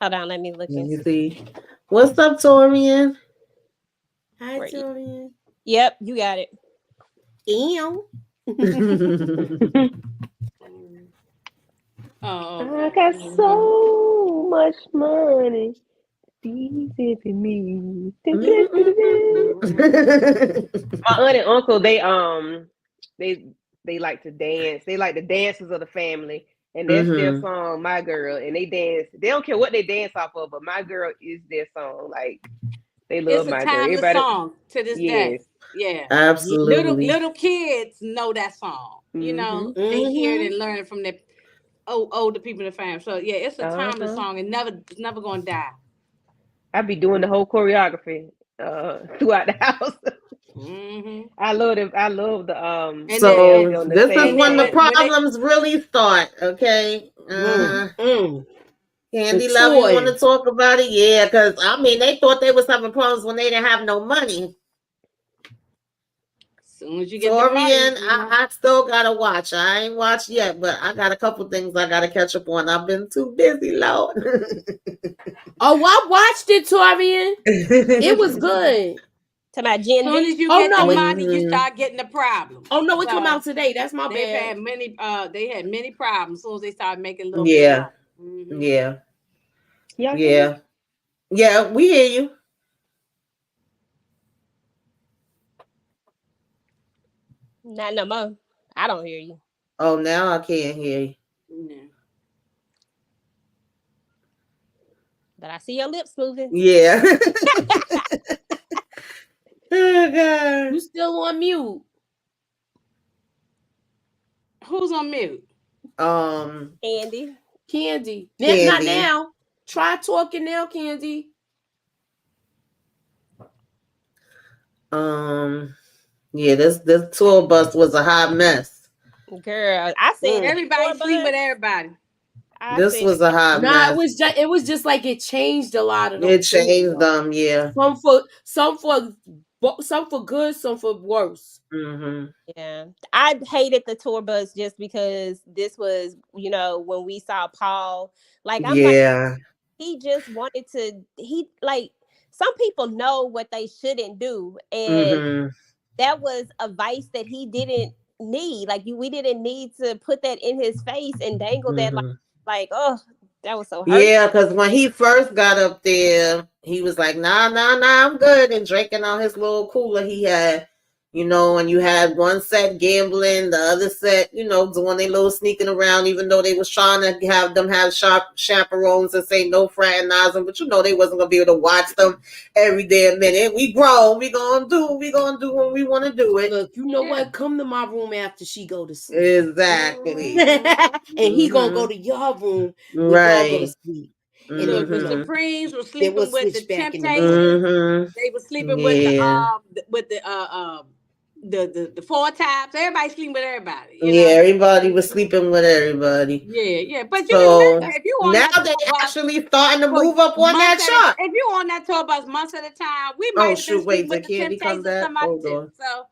Hold on, let me look. Let me see. What's up, Torian? Hi, Torian. Yep, you got it. Ew. I got so much money. Easy for me. My aunt and uncle, they like to dance. They like the dances of the family, and that's their song, "My Girl." And they dance. They don't care what they dance off of, but "My Girl" is their song. Like they love it's "My a Girl." timeless Everybody song to this day. Yeah. Absolutely. Little kids know that song. You know, they hear it and learn it from their older people in the family. So yeah, it's a timeless song and it's never gonna die. I be doing the whole choreography throughout the house. I love it. I love the So this is when the problems really start. Okay. Candy Love, you want to talk about it? Yeah, because I mean, they thought they was having problems when they didn't have no money. As soon as you get the money, I still gotta watch. I ain't watched yet, but I got a couple things I gotta catch up on. I've been too busy, Lord. I watched it, Torian. It was good. To my Gen As soon as you get the money, you start getting the problem. Oh no, it come out today. That's my bad. They had many problems as soon as they started making a little bit of money. Yeah, we hear you. Not no more. I don't hear you. Oh, now I can't hear you. Yeah. But I see your lips moving. Yeah. Oh, God. You still on mute. Who's on mute? Candy. Not now. Try talking now, Candy. Yeah, this tour bus was a hot mess. Girl, I said everybody sleep with everybody. This was a hot mess. It was just like it changed a lot of them. It changed them, yeah. Some for good, some for worse. Yeah, I hated the tour bus just because this was, when we saw Paul, like he just wanted to. Some people know what they shouldn't do, and that was a vice that he didn't need. Like we didn't need to put that in his face and dangle that oh, that was so hurtful. Yeah, because when he first got up there, he was like, nah, I'm good, and drinking on his little cooler he had, and you had one set gambling, the other set, doing their little sneaking around, even though they was trying to have them have chaperones and say no fraternizing, but they wasn't going to be able to watch them every damn minute. We grown, we gonna do when we want to do it. Look, you know what? Come to my room after she go to sleep. Exactly. And he gonna go to your room when y'all go to sleep. Look, the Supremes were sleeping with the Temptations. They were sleeping with the Four Tops. Everybody sleeping with everybody. Everybody was sleeping with everybody. Yeah. But if you on now they actually starting to move up on that chart. If you on that tour bus months at a time, we might have been sleeping with the Temptations or somebody too. So,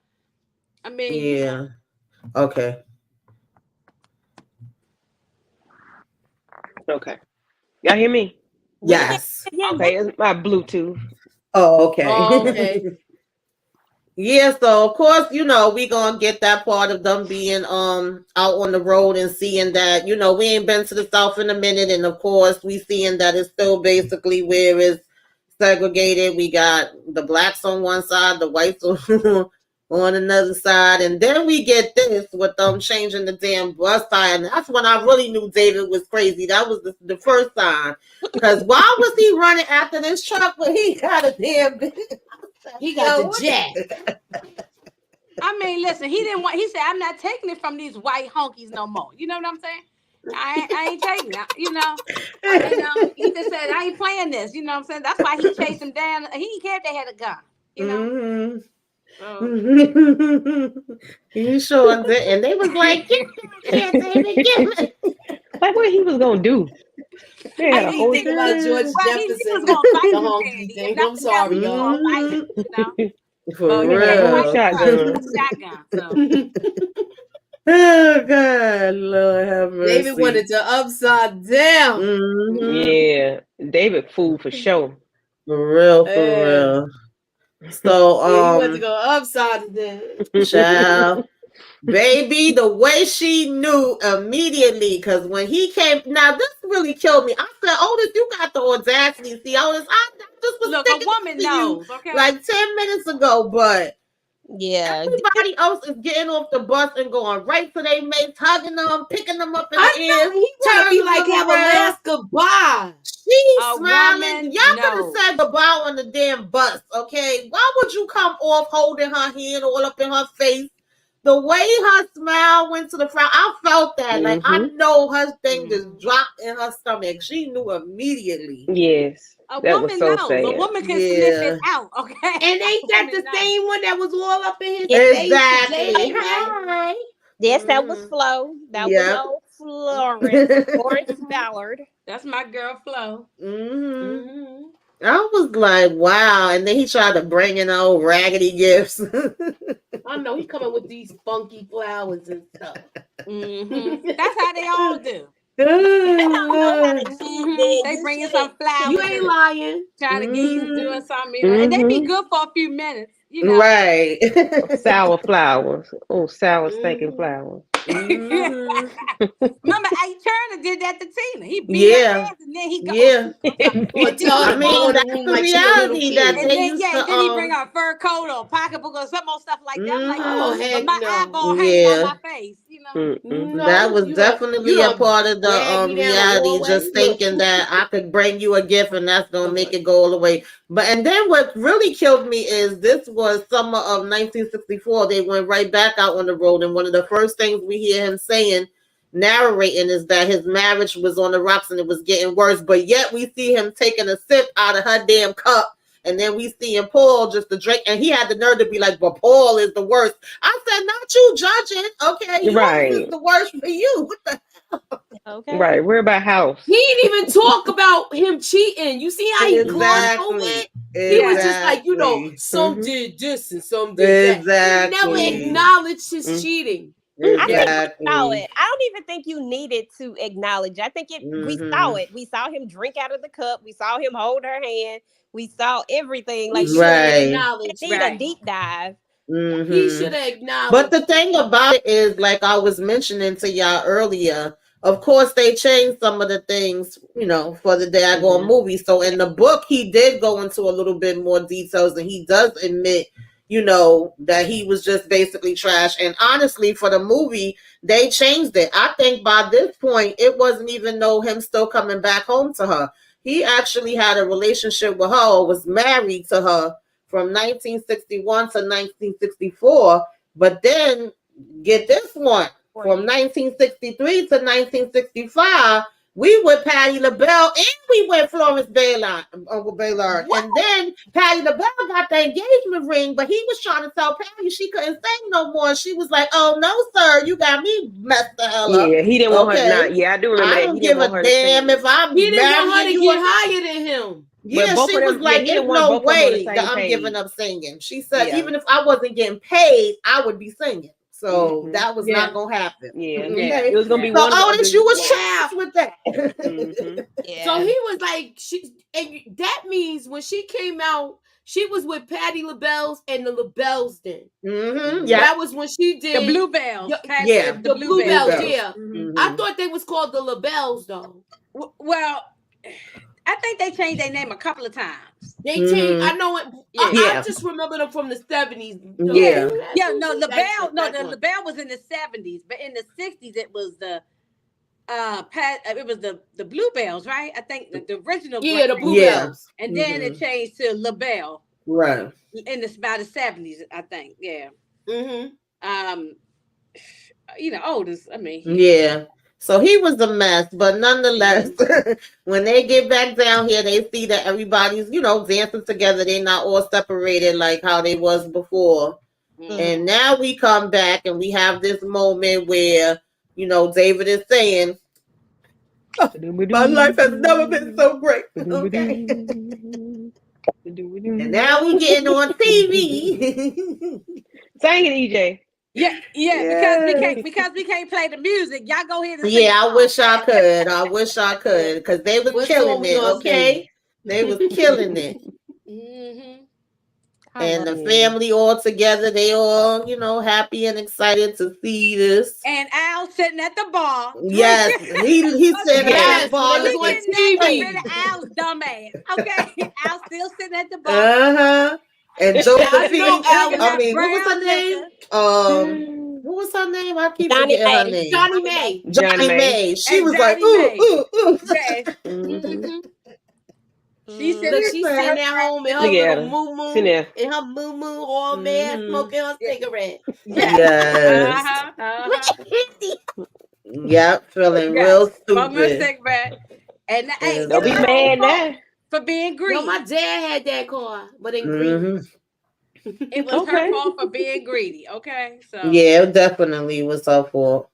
I mean, Okay. Okay. Y'all hear me? Yes. Okay, it's my Bluetooth. Oh, okay. Yeah, so of course, we gonna get that part of them being out on the road and seeing that, we ain't been to the South in a minute, and of course we seeing that it's still basically where it's segregated. We got the blacks on one side, the whites on another side, and then we get this with them changing the damn bus tire, and that's when I really knew David was crazy. That was the first time, because why was he running after this truck when he got a damn he got the jet. I mean, listen, he said, I'm not taking it from these white honkies no more. You know what I'm saying? I ain't taking it. He just said, I ain't playing this. You know what I'm saying? That's why he chased him down. He didn't care if they had a gun. He sure did, and they was like, "Get David, like what he was gonna do." I didn't think about George Jefferson. The honky thing. I'm sorry, y'all. For real, shotgun. Oh God, Lord have mercy. David wanted to upside down. Yeah, David fool for sure. For real. So he wanted to go upside down. Child, baby, the way she knew immediately, because when he came, now this really killed me. I said, Otis, you got the audacity. See, Otis, I just was look, a woman knows, okay? Like 10 minutes ago, but Yeah. Everybody else is getting off the bus and going right to their mates, hugging them, picking them up in the air. He want to be like, have a last goodbye. She's smiling. Y'all could have said goodbye on the damn bus, okay? Why would you come off holding her hand all up in her face? The way her smile went to the front, I felt that. Like, I know her thing just dropped in her stomach. She knew immediately. Yes. A that woman was so knows. sad. A woman can sniff it out, okay? And ain't that the same one that was all up in his Exactly. face? Hi. Yes, that was Flo. That was old Florence Ballard. That's my girl Flo. I was like, wow. And then he tried to bring in old raggedy gifts. I know he coming with these funky flowers and stuff. That's how they all do. They bring in some flowers. You ain't lying. Trying to get you doing something, and they be good for a few minutes, you know. Right. Sour flowers. Oh, sour stinking flowers. Remember, A. Turner did that to Tina. He beat her ass and then he goes. I mean, that's the reality that they used to. Then he bring out a fur coat or a pocketbook or some more stuff like that. I'm like, heck but my eyeball hanging on my face, you know. That was definitely a part of the reality, just thinking that I could bring you a gift and that's gonna make it go all the way. And then what really killed me is this was summer of 1964. They went right back out on the road, and one of the first things we hear him saying, narrating, is that his marriage was on the rocks and it was getting worse. But yet we see him taking a sip out of her damn cup, and then we see him Paul just to drink, and he had the nerve to be like, "But Paul is the worst." I said, "Not you judging, okay? Right, is the worst for you." What the hell? Okay. Right, we're about house. He didn't even talk about him cheating. You see how he glossed over it? He was just like, you know, some did this and some did that. He never acknowledged his cheating. I think we saw it. I don't even think you needed to acknowledge. I think we saw it. We saw him drink out of the cup. We saw him hold her hand. We saw everything. Like, need a deep dive. He should have acknowledged. But the thing about it is, like I was mentioning to y'all earlier, of course they changed some of the things, you know, for the Daggone movie. So in the book, he did go into a little bit more details, and he does admit, you know, that he was just basically trash. And honestly, for the movie, they changed it. I think by this point, it wasn't even him still coming back home to her. He actually had a relationship with her, or was married to her from 1961 to 1964. But then, get this one, from 1963 to 1965, we with Patti LaBelle and we with Florence Ballard. And then Patti LaBelle got the engagement ring, but he was trying to tell Patti she couldn't sing no more. She was like, "Oh no, sir, you got me messed the hell up." Yeah, he didn't want her not. Yeah, I do remember that. I don't give a damn if I'm He didn't want her to you get higher than him. Yeah, she was like, "There's no way that I'm giving up singing." She said, "Even if I wasn't getting paid, I would be singing." So that was not gonna happen. Yeah, okay. It was gonna be so one. Otis, you was trash with that. So he was like, and that means when she came out, she was with Patti LaBelle's and the LaBelles then. Yeah, that was when she did the Bluebells. The Bluebells. Yeah, I thought they was called the LaBelles though. Well, I think they changed their name a couple of times. They changed. I know it. I just remember them from the 70s. The LaBelle was in the 70s, but in the 60s it was the the Bluebells, right? I think the original. Yeah, the Bluebells, and then it changed to LaBelle, right? By the 70s, I think. Yeah. You know, Otis. I mean. Yeah. So he was a mess, but nonetheless, when they get back down here, they see that everybody's, you know, dancing together. They're not all separated like how they was before. And now we come back and we have this moment where, you know, David is saying, "My life has never been so great." Okay. And now we getting on TV. Sing it, EJ. Because we can't play the music. Y'all go ahead and sing. I wish I could, because they was killing it. Okay, they was killing it. And the family all together, they all, you know, happy and excited to see this. And Al sitting at the bar. Yes, he sitting at the bar. Al's dumb ass. Okay, Al still sitting at the bar. And Josephine. I mean, what was her name? What was her name? I keep Johnny forgetting her May. name. Johnny May. Johnny May. She And was Johnny like, ooh, May. ooh, ooh. Yes. She said Look she's at sitting her. at home in her Look at little her. moo Sitting there. in her moo all mad, smoking her cigarette. Yes. Yep, feeling real Smoking a stupid. cigarette. And hey, Don't be mad now. for being greedy. No, my dad had that car, but in green. It was her fault for being greedy. Okay, so yeah, it definitely was her fault.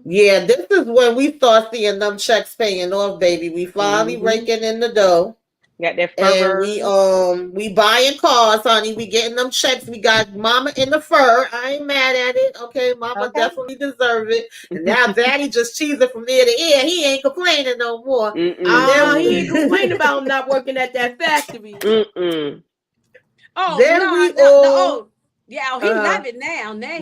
Yeah, this is when we start seeing them checks paying off, baby. We finally raking in the dough. Got that And fur. we buying cars, honey. We getting them checks. We got mama in the fur. I ain't mad at it. Okay, mama definitely deserve it. And now daddy just cheesing from ear to ear. He ain't complaining no more. He ain't complaining about him not working at that factory. Oh, then he love it now. Now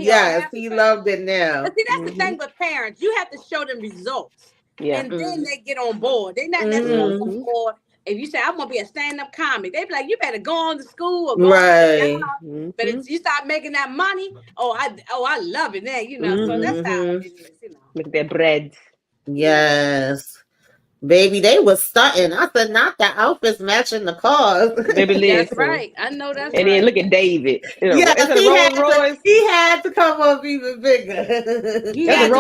he loved it now. But see, that's the thing with parents. You have to show them results. Yeah. And then they get on board. They not necessarily on board. If you say, I'm going to be a stand-up comic, they be like, you better go on to school or go on to the job. But if you start making that money, I love it now, you know. So that's how it is, you know. Look at that bread. Yes. Baby, they was stunting. I said, not the outfits matching the cars. Baby, listen. That's right. I know that's and then look at David. You know, yeah, is that a Rolls Royce? He had to come up even bigger. Is that a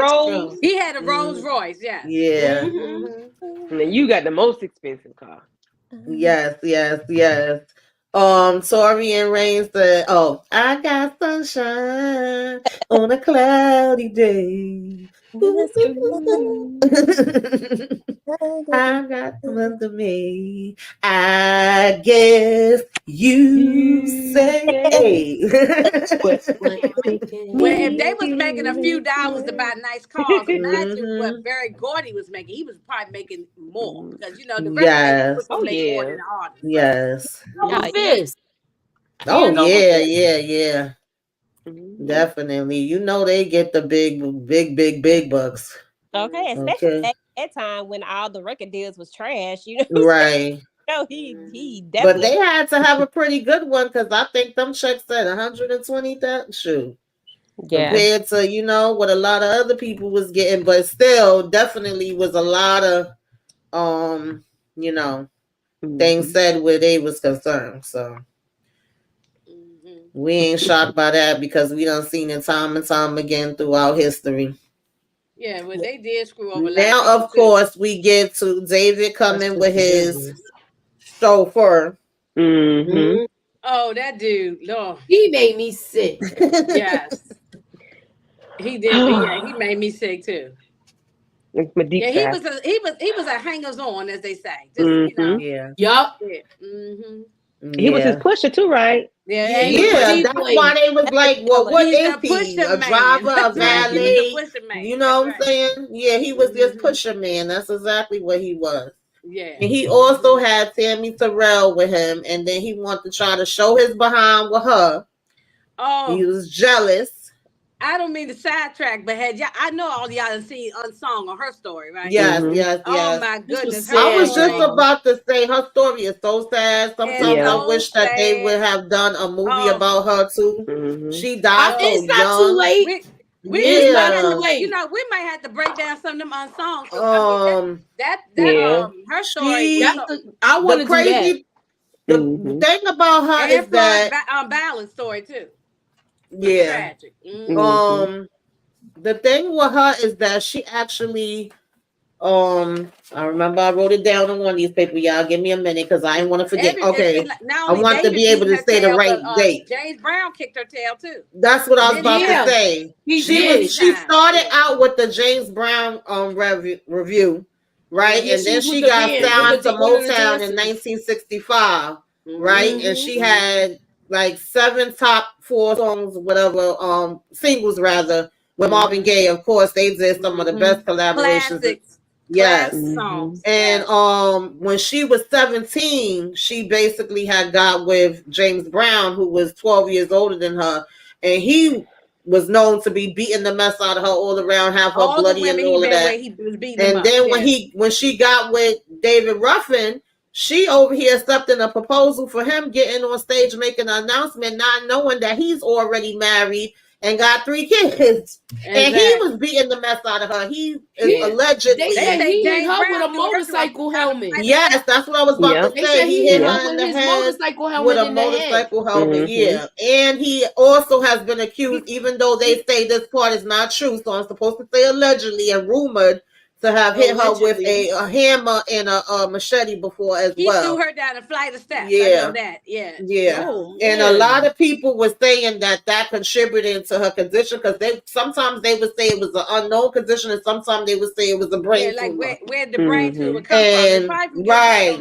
Rolls? He had a Rolls Royce, yes. Yeah. And then you got the most expensive car. Yes. Tori and Rain said, I got sunshine on a cloudy day. I got one to me. I guess you say. Well, if they was making a few dollars to buy nice cars, imagine what Barry Gordy was making. He was probably making more because the rest of them make more than the artists. Yes. Yeah. Definitely. They get the big bucks. Okay, especially at that time when all the record deals was trash, Right. He definitely. But they had to have a pretty good one because I think them checks said 120,000. Shoot. Yeah. Compared to, what a lot of other people was getting, but still definitely was a lot of things said where they was concerned. So we ain't shocked by that because we done seen it time and time again throughout history. Yeah, well, they did screw over. Now, of course, we get to David coming with his chauffeur. Oh, that dude! No, he made me sick. Yes, he did. Yeah, he made me sick too. Yeah, he was a hangers on, as they say. Just, Yeah. Yup. He was his pusher too, right? Yeah. That's why they was like, well, what is he? A driver, a valet? You know what I'm saying? Yeah, he was this pusher man. That's exactly what he was. Yeah. And he also had Tammy Terrell with him, and then he wanted to try to show his behind with her. Oh. He was jealous. I don't mean to sidetrack, but I know all y'all have seen Unsung on her story, right? Yes. Oh my goodness. I was just about to say her story is so sad. Sometimes I wish that they would have done a movie about her too. She died so young. It's not too late. It's not too late. We might have to break down some of them unsung. Her story. I want to do that. The thing about her is that ballad story too. Yeah. Tragic. The thing with her is that she actually I remember I wrote it down on one of these papers. Y'all give me a minute because I didn't want to forget. I want to be able to say the right date. James Brown kicked her tail too. That's what I was about to say. She started out with the James Brown review, right? And then she got signed to Motown in 1965, right? And she had like 7 top 4 songs, whatever, singles rather, with Marvin Gaye. Of course, they did some of the best collaborations. Classics. Yes. Songs. And when she was 17, she basically had got with James Brown, who was 12 years older than her, and he was known to be beating the mess out of her all around, have her bloody and all of that. And then when she got with David Ruffin, She over here accepting a proposal for him, getting on stage, making an announcement, not knowing that he's already married and got 3 kids. Exactly. And he was beating the mess out of her. He is allegedly. They said he hit her with a motorcycle helmet. Yes, that's what I was about to say. He hit her in the head motorcycle helmet with a motorcycle helmet. Yeah. And he also has been accused, even though they say this part is not true, so I'm supposed to say allegedly and rumored, to have hit her with a hammer and a machete before as well. He threw her down a flight of steps. Yeah. I know that. Yeah. Yeah. Oh, and a lot of people were saying that contributed to her condition, because sometimes they would say it was an unknown condition, and sometimes they would say it was a brain tumor. Like where the brain tumor come from. Right.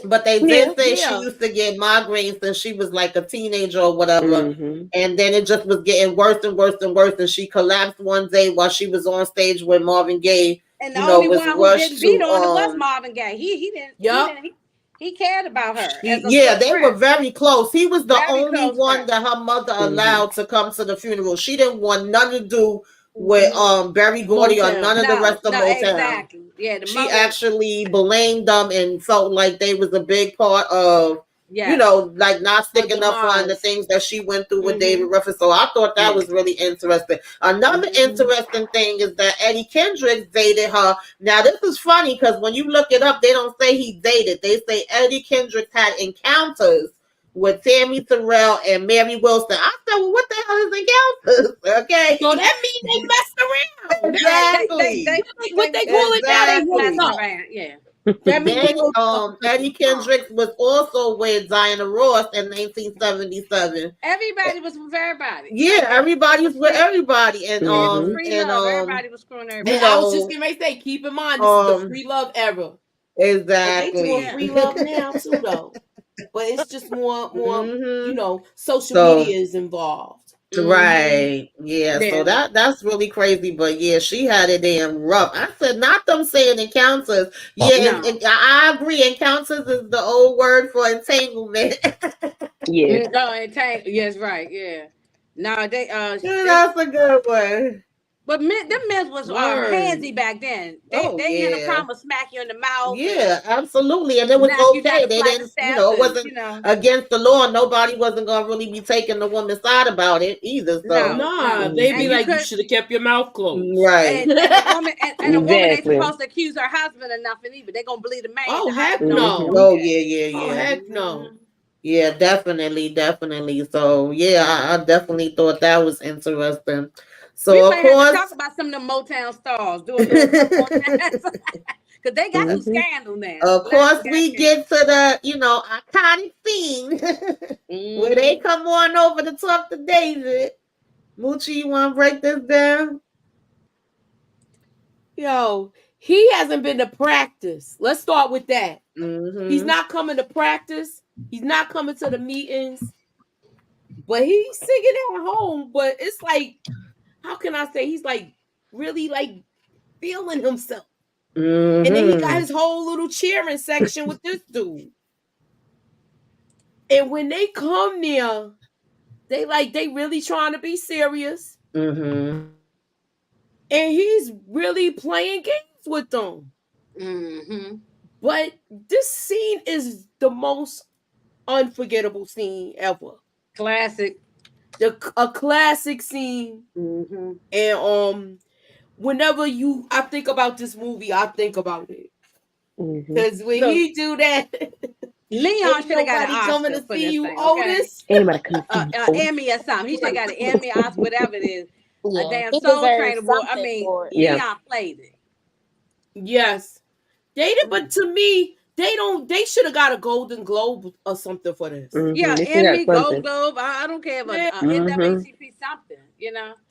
But they did say she used to get migraines since she was like a teenager or whatever. And then it just was getting worse and worse and worse. And she collapsed one day while she was on stage with Marvin Gaye. And the only one who didn't beat on it was Marvin Gaye. He didn't. He cared about her. They were very close. He was the only one that her mother allowed to come to the funeral. She didn't want nothing to do with Berry Gordy or none of the rest of Motown. Exactly. Yeah, she actually blamed them and felt like they was a big part of, you know, like not sticking up for the things that she went through with David Ruffin. So I thought that was really interesting. Another interesting thing is that Eddie Kendricks dated her. Now this is funny because when you look it up, they don't say he dated. They say Eddie Kendricks had encounters with Tammy Terrell and Mary Wilson. I said, well, what the hell is encounters? Okay. So that means they messed around. Exactly. What they call it now, they messed around. Yeah. That means Eddie Kendricks was also with Diana Ross in 1977. Everybody was with everybody. Yeah, everybody was with everybody. And everybody was screwing everybody. I was just going to say, keep in mind, this is the free love era. Exactly. They doing free love now too, though. But it's just more, you know, social media is involved. Right. Yeah. So that's really crazy. But yeah, she had it damn rough. I said, not them saying encounters. Yeah, and I agree. Encounters is the old word for entanglement. Yeah. Yes, right. Yeah. No, that's a good one. But them men was handsy back then. They had a problem smack you in the mouth. Yeah, absolutely. And it was okay. They didn't, it wasn't against the law. Nobody wasn't going to really be taking the woman's side about it either. So they'd be like, you should have kept your mouth closed. Right. And a woman ain't supposed to accuse her husband of nothing either. They're going to believe the man. Oh, heck no. Oh, yeah. Oh, heck no. Yeah, definitely. So, yeah, I definitely thought that was interesting. So we of course, talk about some of the Motown stars doing because they got some scandal now. Of course, we get to the iconic scene where they come on over to talk to David. Moochie, you want to break this down? Yo, he hasn't been to practice. Let's start with that. He's not coming to practice. He's not coming to the meetings. But he's singing at home. But it's like, how can I say, he's like really like feeling himself. And then he got his whole little cheering section with this dude. And when they come there, they really trying to be serious. And he's really playing games with them. But this scene is the most unforgettable scene ever. Classic. A classic scene. And whenever I think about this movie, I think about it. Because when he do that, Leon should have got an Oscar coming to see you, thing, Otis. Emmy or something. He should have got an Emmy, Oscar, whatever it is. A damn Soul Train award. I mean, Leon played it. Yes, they did. But to me, they should have got a Golden Globe or something for this. Yeah, Emmy, Gold Globe. I don't care about NAACP something.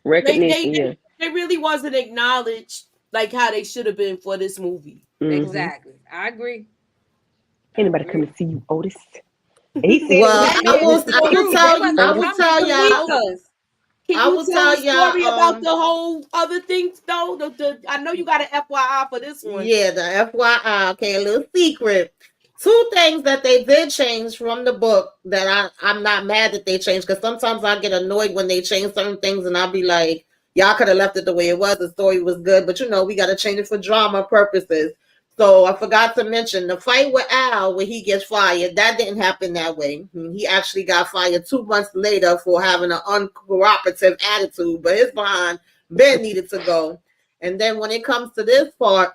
Recognition. They really wasn't acknowledged like how they should have been for this movie. Exactly, I agree. Anybody come to see you, Otis? He said, I will tell y'all. Can you tell the story about the whole other things though? I know you got an FYI for this one. Yeah, the FYI. Okay, a little secret. 2 things that they did change from the book that I'm not mad that they changed, because sometimes I get annoyed when they change certain things and I'll be like, y'all could have left it the way it was. The story was good, but we got to change it for drama purposes. So I forgot to mention the fight with Al where he gets fired. That didn't happen that way. He actually got fired 2 months later for having an uncooperative attitude, but his behind Ben needed to go. And then when it comes to this part,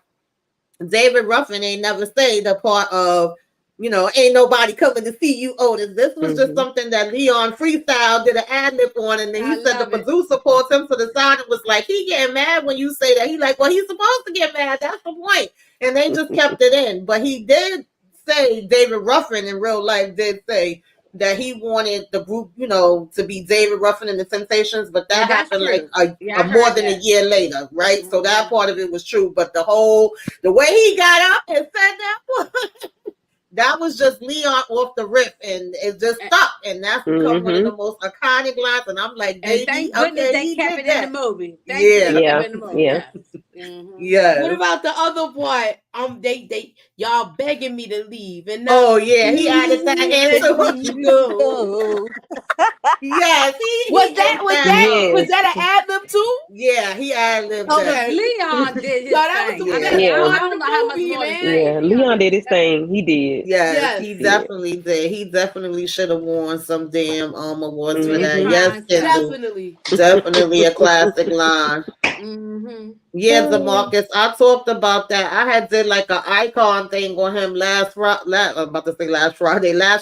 David Ruffin ain't never say the part of, ain't nobody coming to see you, Otis. This was just something that Leon freestyle did an ad-lib on, and then he said the producer pulled him to the side and was like, he getting mad when you say that. He like, well, he's supposed to get mad. That's the point. And they just kept it in. But he did say, David Ruffin in real life did say that he wanted the group, to be David Ruffin and the Temptations, but that happened like more than a year later, right? So that part of it was true, but the way he got up and said that, that was just Leon off the rip, and it just stuck, and that's become one of the most iconic lines. And I'm like, baby, thank goodness they kept it in the movie. Thank you, yeah. they kept it in the movie. Yeah. Yeah. What about the other part? They y'all begging me to leave, and now, he added that in too. No. Yes, was that an ad-lib too? Yeah, he ad-libbed that. Leon did his thing. I don't know how much more to say. Yeah, Leon did his thing. He did. Yes, he definitely did. He definitely should have won some damn awards for that. Yes, definitely a classic line. Yeah, DeMarcus, I talked about that. I had did like an icon thing on him last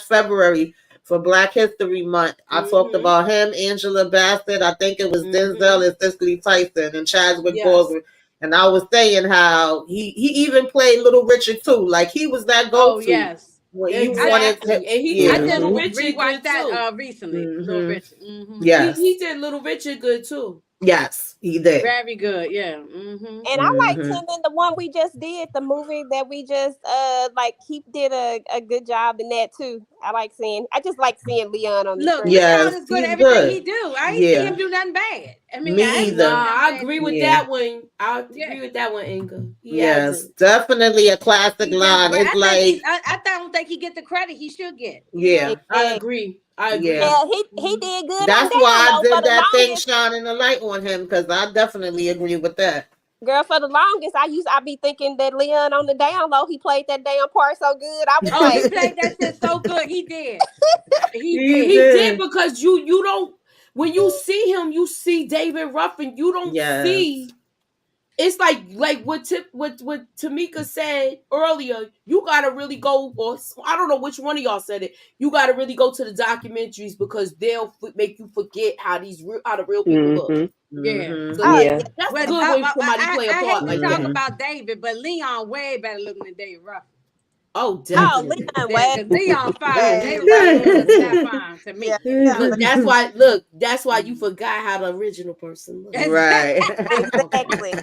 February for Black History Month. I talked about him, Angela Bassett. I think it was Denzel and Cicely Tyson and Chadwick Boseman. And I was saying how he even played Little Richard too. Like he was that go-to. Oh yes. Exactly. And he did Little Richard good that recently. Little Richard. Yes. He did Little Richard good too. Yes, he did. Very good, yeah. And I like him in the one we just did, the movie that we just he did a good job in that too. I just like seeing Leon on the screen. Leon is good at everything he do. I ain't see him do nothing bad. I mean, I agree with that one. I agree with that one, Inga. Yes, definitely a classic line. It's I don't think he get the credit he should get. Yeah, I agree. Yeah, he did good. That's why I did that thing shining the light on him, because I definitely agree with that. Girl, for the longest, I be thinking that Leon on the down low, he played that damn part so good. I was he played that shit so good. He did. He did because you don't, when you see him, you see David Ruffin. You don't see. It's like what Tamika said earlier. You gotta really go, or I don't know which one of y'all said it. You gotta really go to the documentaries because they'll make you forget how the real people look. Yeah, that's good when somebody play a part like that. Talk about David, but Leon way better looking than David Ruffin. Oh, definitely. Leon fine. David fine to me. That's why you forgot how the original person looked. Right. Exactly.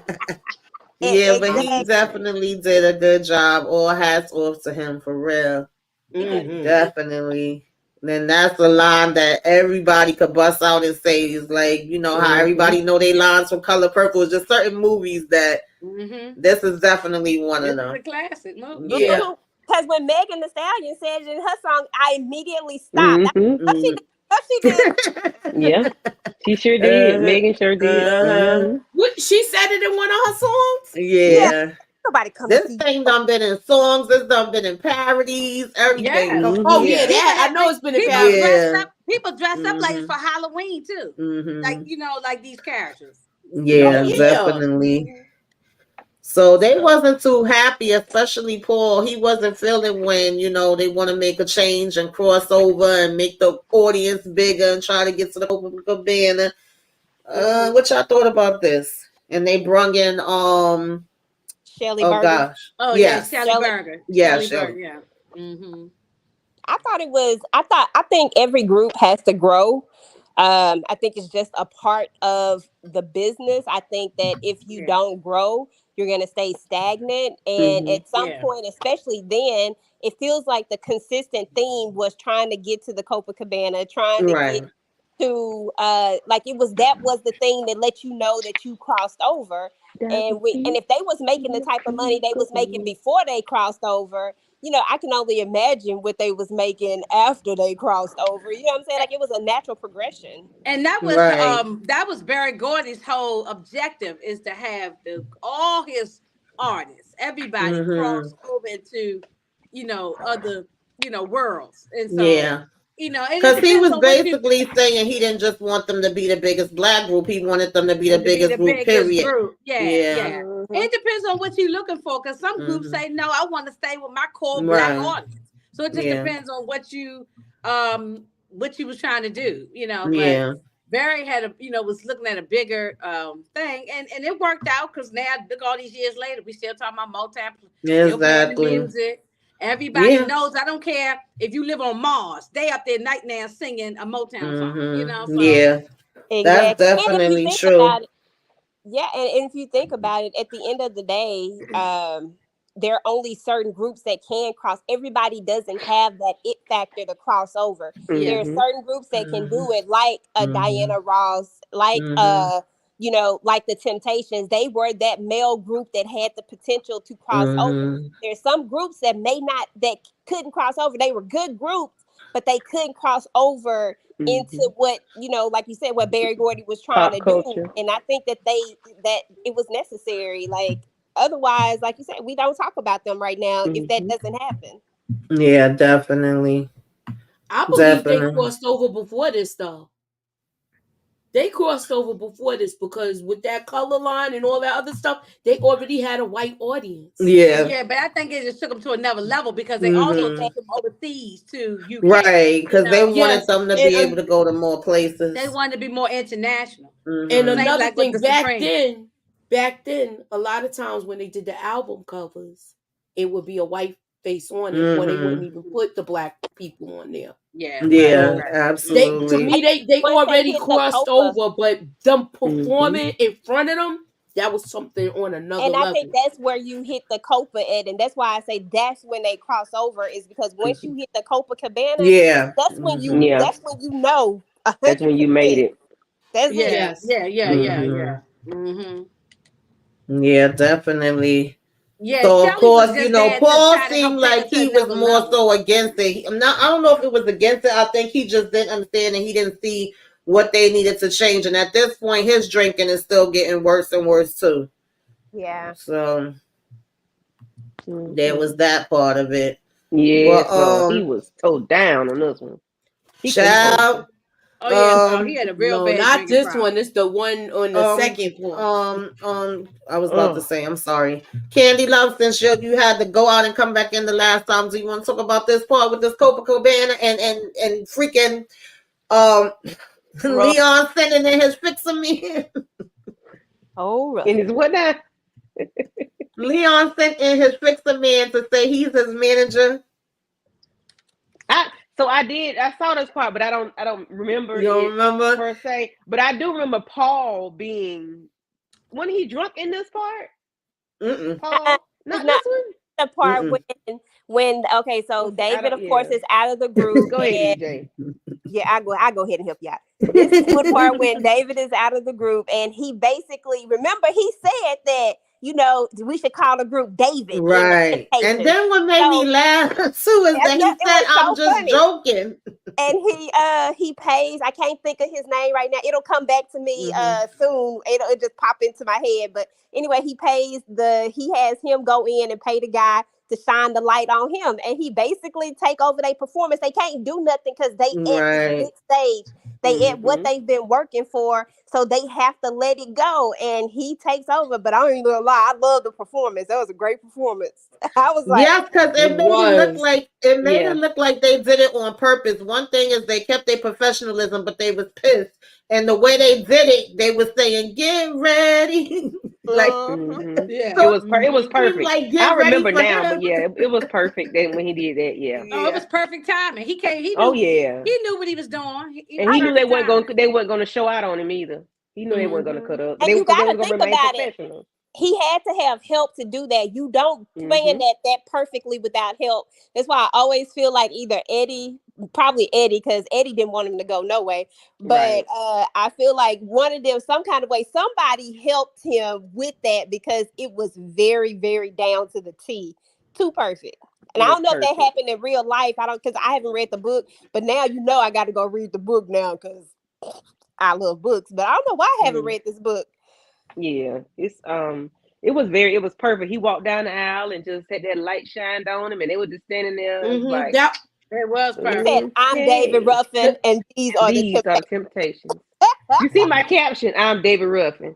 Yeah, but he definitely did a good job. All hats off to him for real. Definitely. Then that's the line that everybody could bust out and say is like, how everybody know they lines from Color Purple. It's just certain movies that this is definitely one of them. It's a classic movie. Yeah. Because when Megan Thee Stallion said it in her song, I immediately stopped. She did. Yeah, she sure did. Megan sure did. She said it in one of her songs? Yeah. Nobody comes. This thing done been in songs. This done been in parodies. Everything. Oh yeah, that I know it's been in parodies. People dress up like it's for Halloween too. Like like these characters. Yeah, definitely. So they wasn't too happy, especially Paul. He wasn't feeling when, they want to make a change and cross over and make the audience bigger and try to get to the Copacabana. What y'all thought about this? And they brung in Shelly Burger. Gosh. Oh yeah, Shelly Burger. Yeah, Shelly. Yeah. I think every group has to grow. I think it's just a part of the business. I think that if you don't grow, you're going to stay stagnant. And at some point, especially then, it feels like the consistent theme was trying to get to the Copacabana, trying to get to, that was the thing that let you know that you crossed over. And if they was making the type of money they was making before they crossed over, I can only imagine what they was making after they crossed over. You know what I'm saying? Like it was a natural progression. And that was Barry Gordy's whole objective, is to have all artists. Everybody crossed over into, other, worlds. And so, because he was basically saying he didn't just want them to be the biggest black group. He wanted them to be the biggest group, period. Yeah. It depends on what you're looking for, because some groups say, no, I want to stay with my core black audience. So it just depends on what you was trying to do, but Barry had was looking at a bigger thing, and it worked out, because now look, all these years later, we still talking about Motown, still playing music. Everybody knows. I don't care if you live on Mars, they up there night now singing a Motown song, So. Yeah, exactly. That's definitely true. Yeah, and if you think about it, at the end of the day, there are only certain groups that can cross. Everybody doesn't have that it factor to cross over. There are certain groups that can do it, like Diana Ross, like like the Temptations. They were that male group that had the potential to cross over. There's some groups that that couldn't cross over. They were good groups, but they couldn't cross over into what, like you said, what Berry Gordy was trying to do. And I think that it was necessary. Like, otherwise, like you said, we don't talk about them right now if that doesn't happen. Yeah, definitely. I believe they crossed over before this, though. They crossed over before this, because with that color line and all that other stuff, they already had a white audience. Yeah, but I think it just took them to another level, because they also took them overseas to UK. Right, because they wanted them to be able to go to more places. They wanted to be more international. And another thing, back then, a lot of times when they did the album covers, it would be a white face on it, or they wouldn't even put the black people on there. Yeah, absolutely. To me, they already crossed over, but them performing in front of them, that was something on another level. And I think that's where you hit the Copa at, and that's why I say that's when they cross over, is because once you hit the Copacabana, that's when you that's when you know. 100%. That's when you made it. That's Yeah. Yeah, definitely. Yeah, so Kelly of course, Paul seemed like he was more so against it. I don't know if it was against it. I think he just didn't understand, and he didn't see what they needed to change. And at this point, his drinking is still getting worse and worse too. Yeah. So there was that part of it. Yeah, so he was so down on this one. Child. He had a real bad. Not this problem. One. It's the one on the second one. I was about to say, I'm sorry, Candy Love. Since you had to go out and come back in the last time, do you want to talk about this part with this Copacabana and freaking Leon sending in his fix-a-man? And his what now? Leon sent in his fix-a-man to say he's his manager. So I saw this part, but I don't remember. You don't remember per se, but I do remember Paul being. Wasn't he drunk in this part? Paul, not this one. The part when so David, of course, is out of the group. Go ahead, DJ. Yeah, I go ahead and help you out. This is one part when David is out of the group, and he basically, remember, he said that, we should call the group David. Right. And then what made me laugh too is that he said, I'm just funny. Joking. And he pays, I can't think of his name right now. It'll come back to me soon. It'll just pop into my head. But anyway, he has him go in and pay the guy to shine the light on him. And he basically take over their performance. They can't do nothing because they at this big stage. They at what they've been working for, so they have to let it go, and he takes over. But I ain't gonna lie, I love the performance. That was a great performance. I was like, yes, because it made it look like they did it on purpose. One thing is they kept their professionalism, but they was pissed, and the way they did it, they was saying, "Get ready." Like, so it was perfect. Like, I remember now, but it was perfect when he did that. Yeah. Oh, it was perfect timing. He came. He knew, he knew what he was doing. And he knew they weren't going to show out on him either. He knew they weren't going to cut up. And you got to think about it. He had to have help to do that. You don't plan that perfectly without help. That's why I always feel like either probably Eddie, because Eddie didn't want him to go no way. But I feel like one of them, some kind of way, somebody helped him with that, because it was very, very down to the T. Too perfect. And I don't know if that happened in real life. Because I haven't read the book. But now I got to go read the book now, because I love books. But I don't know why I haven't read this book. Yeah, it's it was perfect. He walked down the aisle and just had that light shined on him, and they were just standing there. It was like, it was He perfect. said, "I'm David Ruffin, and these are the Temptations." You see my caption? I'm David Ruffin.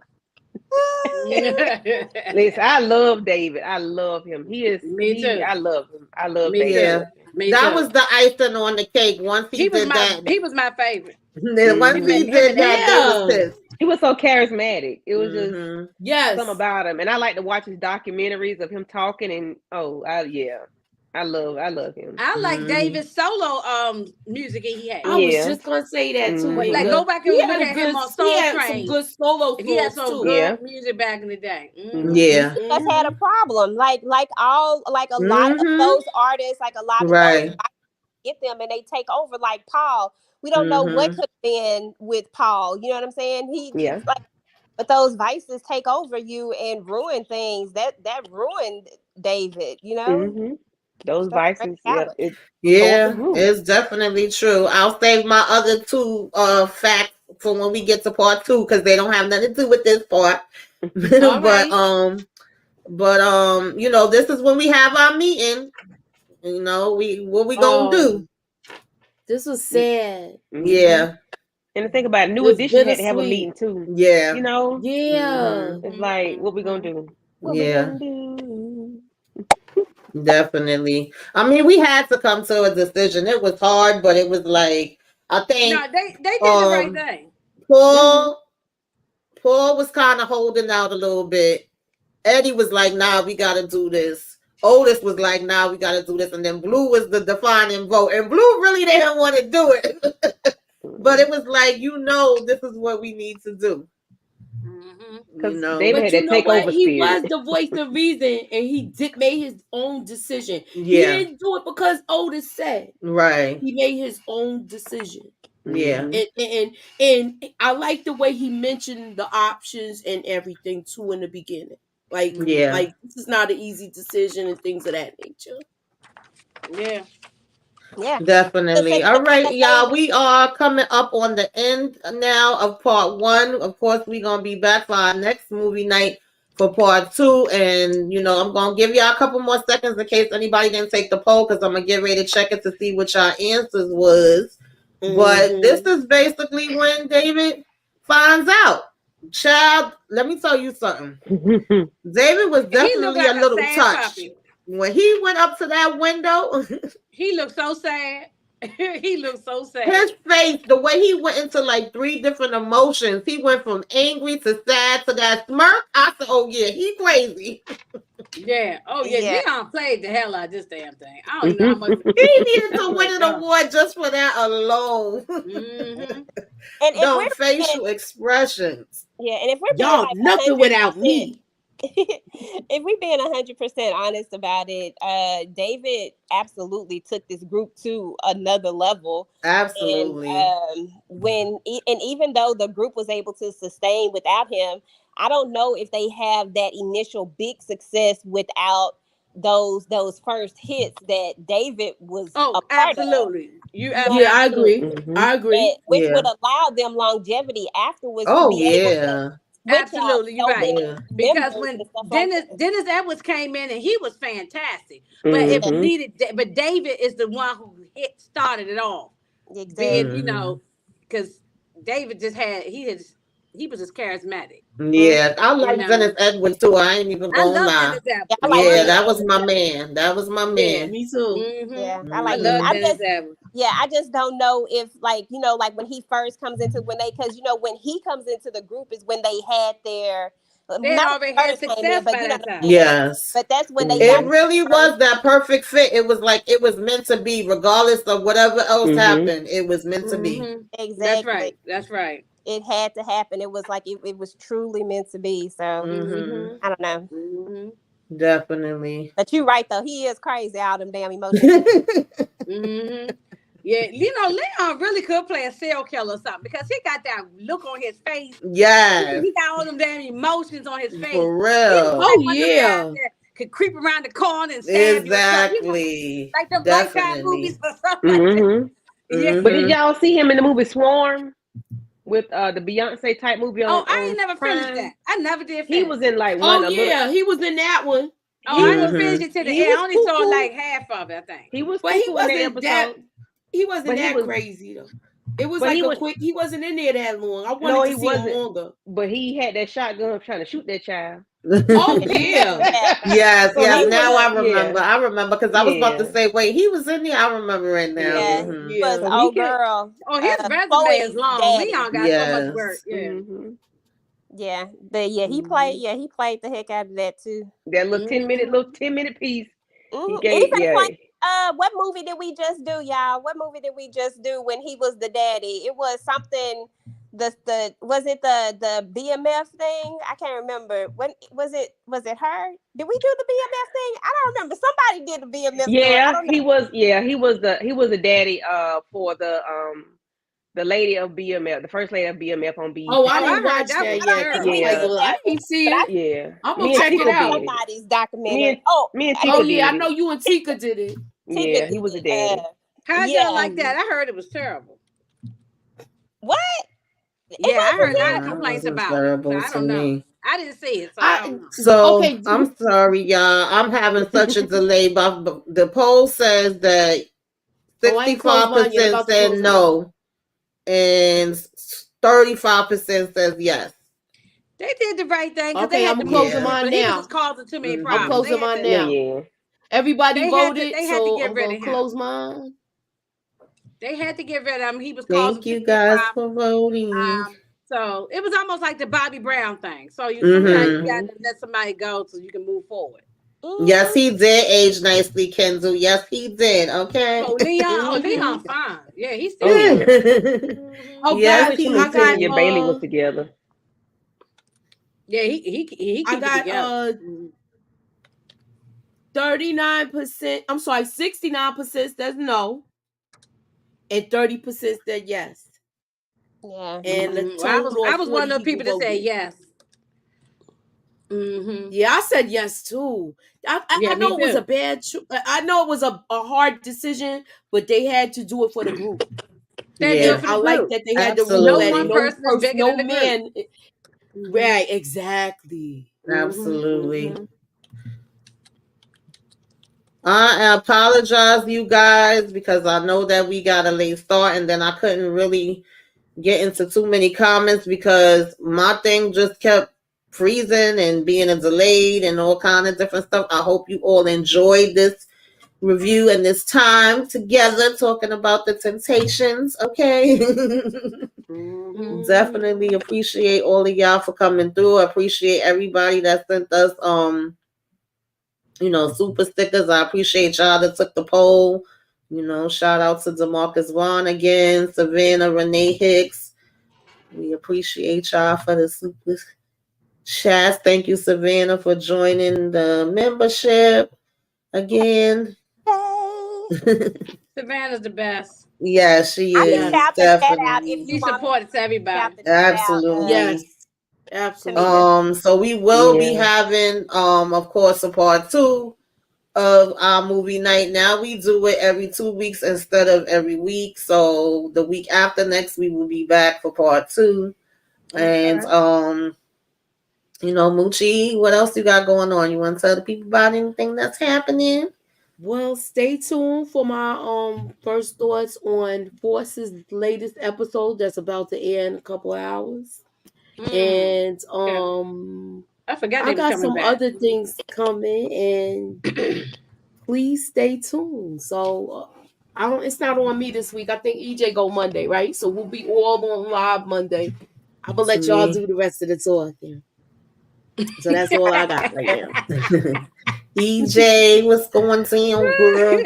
Listen, I love David. I love him. He is. Me too. I love him. I love David. Yeah, that was the icing on the cake. Once he was did that, he was my favorite. Once he did that, he was so charismatic. It was just something about him, and I like to watch his documentaries of him talking. And I love him. I like David's solo music he had. I was just gonna say that too. Like go back and look at him on Soul Train. Some good solo. He had some good music back in the day. Yeah, that's had a problem. Like a lot of those artists, like a lot of those, get them and they take over. Like Paul, we don't know what could have been with Paul. You know what I'm saying? But those vices take over you and ruin things. That ruined David. You know. Those vices, it's definitely true. I'll save my other two facts for when we get to part 2 because they don't have nothing to do with this part. But you know, this is when we have our meeting. You know, what we gonna do? This was sad. Yeah. And to think about it, New Edition had to have a meeting too. Yeah. You know? Yeah. It's like, what we gonna do? What we gonna do? Definitely. I mean, we had to come to a decision. It was hard, but it was like, I think they did the right thing. Paul was kind of holding out a little bit. Eddie was like, nah, we gotta do this. Otis was like, nah, we gotta do this. And then Blue was the defining vote. And Blue really didn't want to do it. But it was like, this is what we need to do. Because David had that takeover spirit. He was the voice of reason, and he made his own decision. He didn't do it because Otis said. Right. He made his own decision. Yeah. And I like the way he mentioned the options and everything too in the beginning. Like this is not an easy decision and things of that nature. Yeah, definitely. All right, y'all. We are coming up on the end now of part 1. Of course, we're gonna be back for our next movie night for part 2. And I'm gonna give y'all a couple more seconds in case anybody didn't take the poll, because I'm gonna get ready to check it to see what y'all answers was. But this is basically when David finds out. Child, let me tell you something. David was definitely a little touched. When he went up to that window, he looked so sad. He looked so sad. His face, the way he went into like 3 different emotions. He went from angry to sad to that smirk. I said, oh yeah, he crazy. Yeah. Oh yeah. Leon played the hell out of this damn thing. I don't know how much he needed to win an award just for that alone. And facial expressions. Yeah, and if we're y'all nothing without me. If we're being 100% honest about it, David absolutely took this group to another level. Absolutely. And even though the group was able to sustain without him, I don't know if they have that initial big success without those first hits that David was a part of. I agree. I agree. Which would allow them longevity afterwards. Oh, to be able to absolutely, you're right. Yeah. Because when Dennis Edwards came in and he was fantastic, but if needed, but David is the one who started it all. Exactly. Because David he was just charismatic. Yeah, I like Dennis Edwards too. I ain't even gonna lie. That was my man. That was my man. Me too. Yeah, I like Dennis Edwards. Yeah, I just don't know if like when he first comes into when he comes into the group is when they had their already had success by that time. Yes. But that's when it really was that perfect fit. It was like it was meant to be, regardless of whatever else happened. It was meant to be. Exactly. That's right. It had to happen. It was like it was truly meant to be. So I don't know. Definitely. But you're right though. He is crazy. All them damn emotions. Yeah, Leon really could play a serial killer or something because he got that look on his face. Yeah. He got all them damn emotions on his face. For real. Could creep around the corner and stab you. Like the Lifetime movies or something like that. But did y'all see him in the movie Swarm? with the Beyonce type movie on. Oh, I ain't never Prime. finished that. I never did. He was in like one. Oh yeah, he was in that one. Oh, I didn't finish it to the end. I only saw like half of it, I think. He was, but he wasn't that. He wasn't that crazy though. It was like a quick. He wasn't in there that long. I wanted to see him longer. But he had that shotgun trying to shoot that child. Oh yeah. Yes. So now I remember. I remember because I was about to say, wait, he was in there. I remember right now. Yeah. Mm-hmm. But old girl. Oh, his resume is long. Daddy. Leon got so much work. Yeah. Mm-hmm. Yeah, he played. Yeah, he played the heck out of that too. That little 10-minute piece. Mm-hmm. He gave. What movie did we just do, y'all? What movie did we just do when he was the daddy? It was something. Was it the BMF thing? I can't remember. When was it? Was it her? Did we do the BMF thing? I don't remember. Somebody did the BMF. Yeah, he was. Yeah, he was the daddy. For the lady of BMF, the first lady of BMF on BET. Oh, I didn't watch that yet. Yeah, I didn't see it. Yeah, I'm gonna check it out. Somebody's documentary. Me and Tika yeah, I know you and Tika did it. Yeah, he was a daddy. How'd y'all like that? I heard it was terrible. What? Yeah, I heard a lot of complaints about it. So I don't know. I didn't see it, so I don't know. So okay, I'm sorry, y'all. I'm having such a delay, but the poll says that 65% said no, and 35% says yes. They did the right thing. Okay, I'm closing mine now. He was causing too many problems. I'm closing mine now. Yeah. Everybody voted, they had to get rid of him. Close mine. They had to get rid of him. He was causing. Thank you guys for voting. So it was almost like the Bobby Brown thing. So sometimes you got to let somebody go so you can move forward. Yes, he did age nicely, Kenzo. Yes, he did. Okay. Oh, Leon fine. Yeah, he's still Oh, yes, I got Bailey was together. Yeah, he I got 39%. I'm sorry, 69% says no, and 30% said yes. Yeah, and I was one of the people that say yes. Mm-hmm. Yeah, I said yes too. I know it was a bad. I know it was a hard decision, but they had to do it for the group. I like that they had to rule that no man. Right, exactly. Absolutely. Mm-hmm. I apologize, you guys, because I know that we got a late start, and then I couldn't really get into too many comments because my thing just kept freezing and being delayed and all kind of different stuff. I hope you all enjoyed this review and this time together talking about the Temptations. Okay. Definitely appreciate all of y'all for coming through. I appreciate everybody that sent us super stickers. I appreciate y'all that took the poll. Shout out to DeMarcus Vaughn again, Savannah Renee Hicks. We appreciate y'all for the super chats. Thank you, Savannah, for joining the membership again. Savannah's the best. Yeah, she is. Definitely. She supports everybody. Absolutely. Yes. Absolutely. So we will be having, of course, a part 2 of our movie night. Now we do it every 2 weeks instead of every week. So the week after next, we will be back for part 2. Okay. And Moochie, what else you got going on? You want to tell the people about anything that's happening? Well, stay tuned for my first thoughts on Force's latest episode that's about to air in a couple hours. And I forgot I got some other things coming, and please stay tuned. So it's not on me this week. I think EJ go Monday, right? So we'll be all on live Monday. I'm gonna let y'all do the rest of the talking. So that's all I got right now. EJ, what's going on, girl?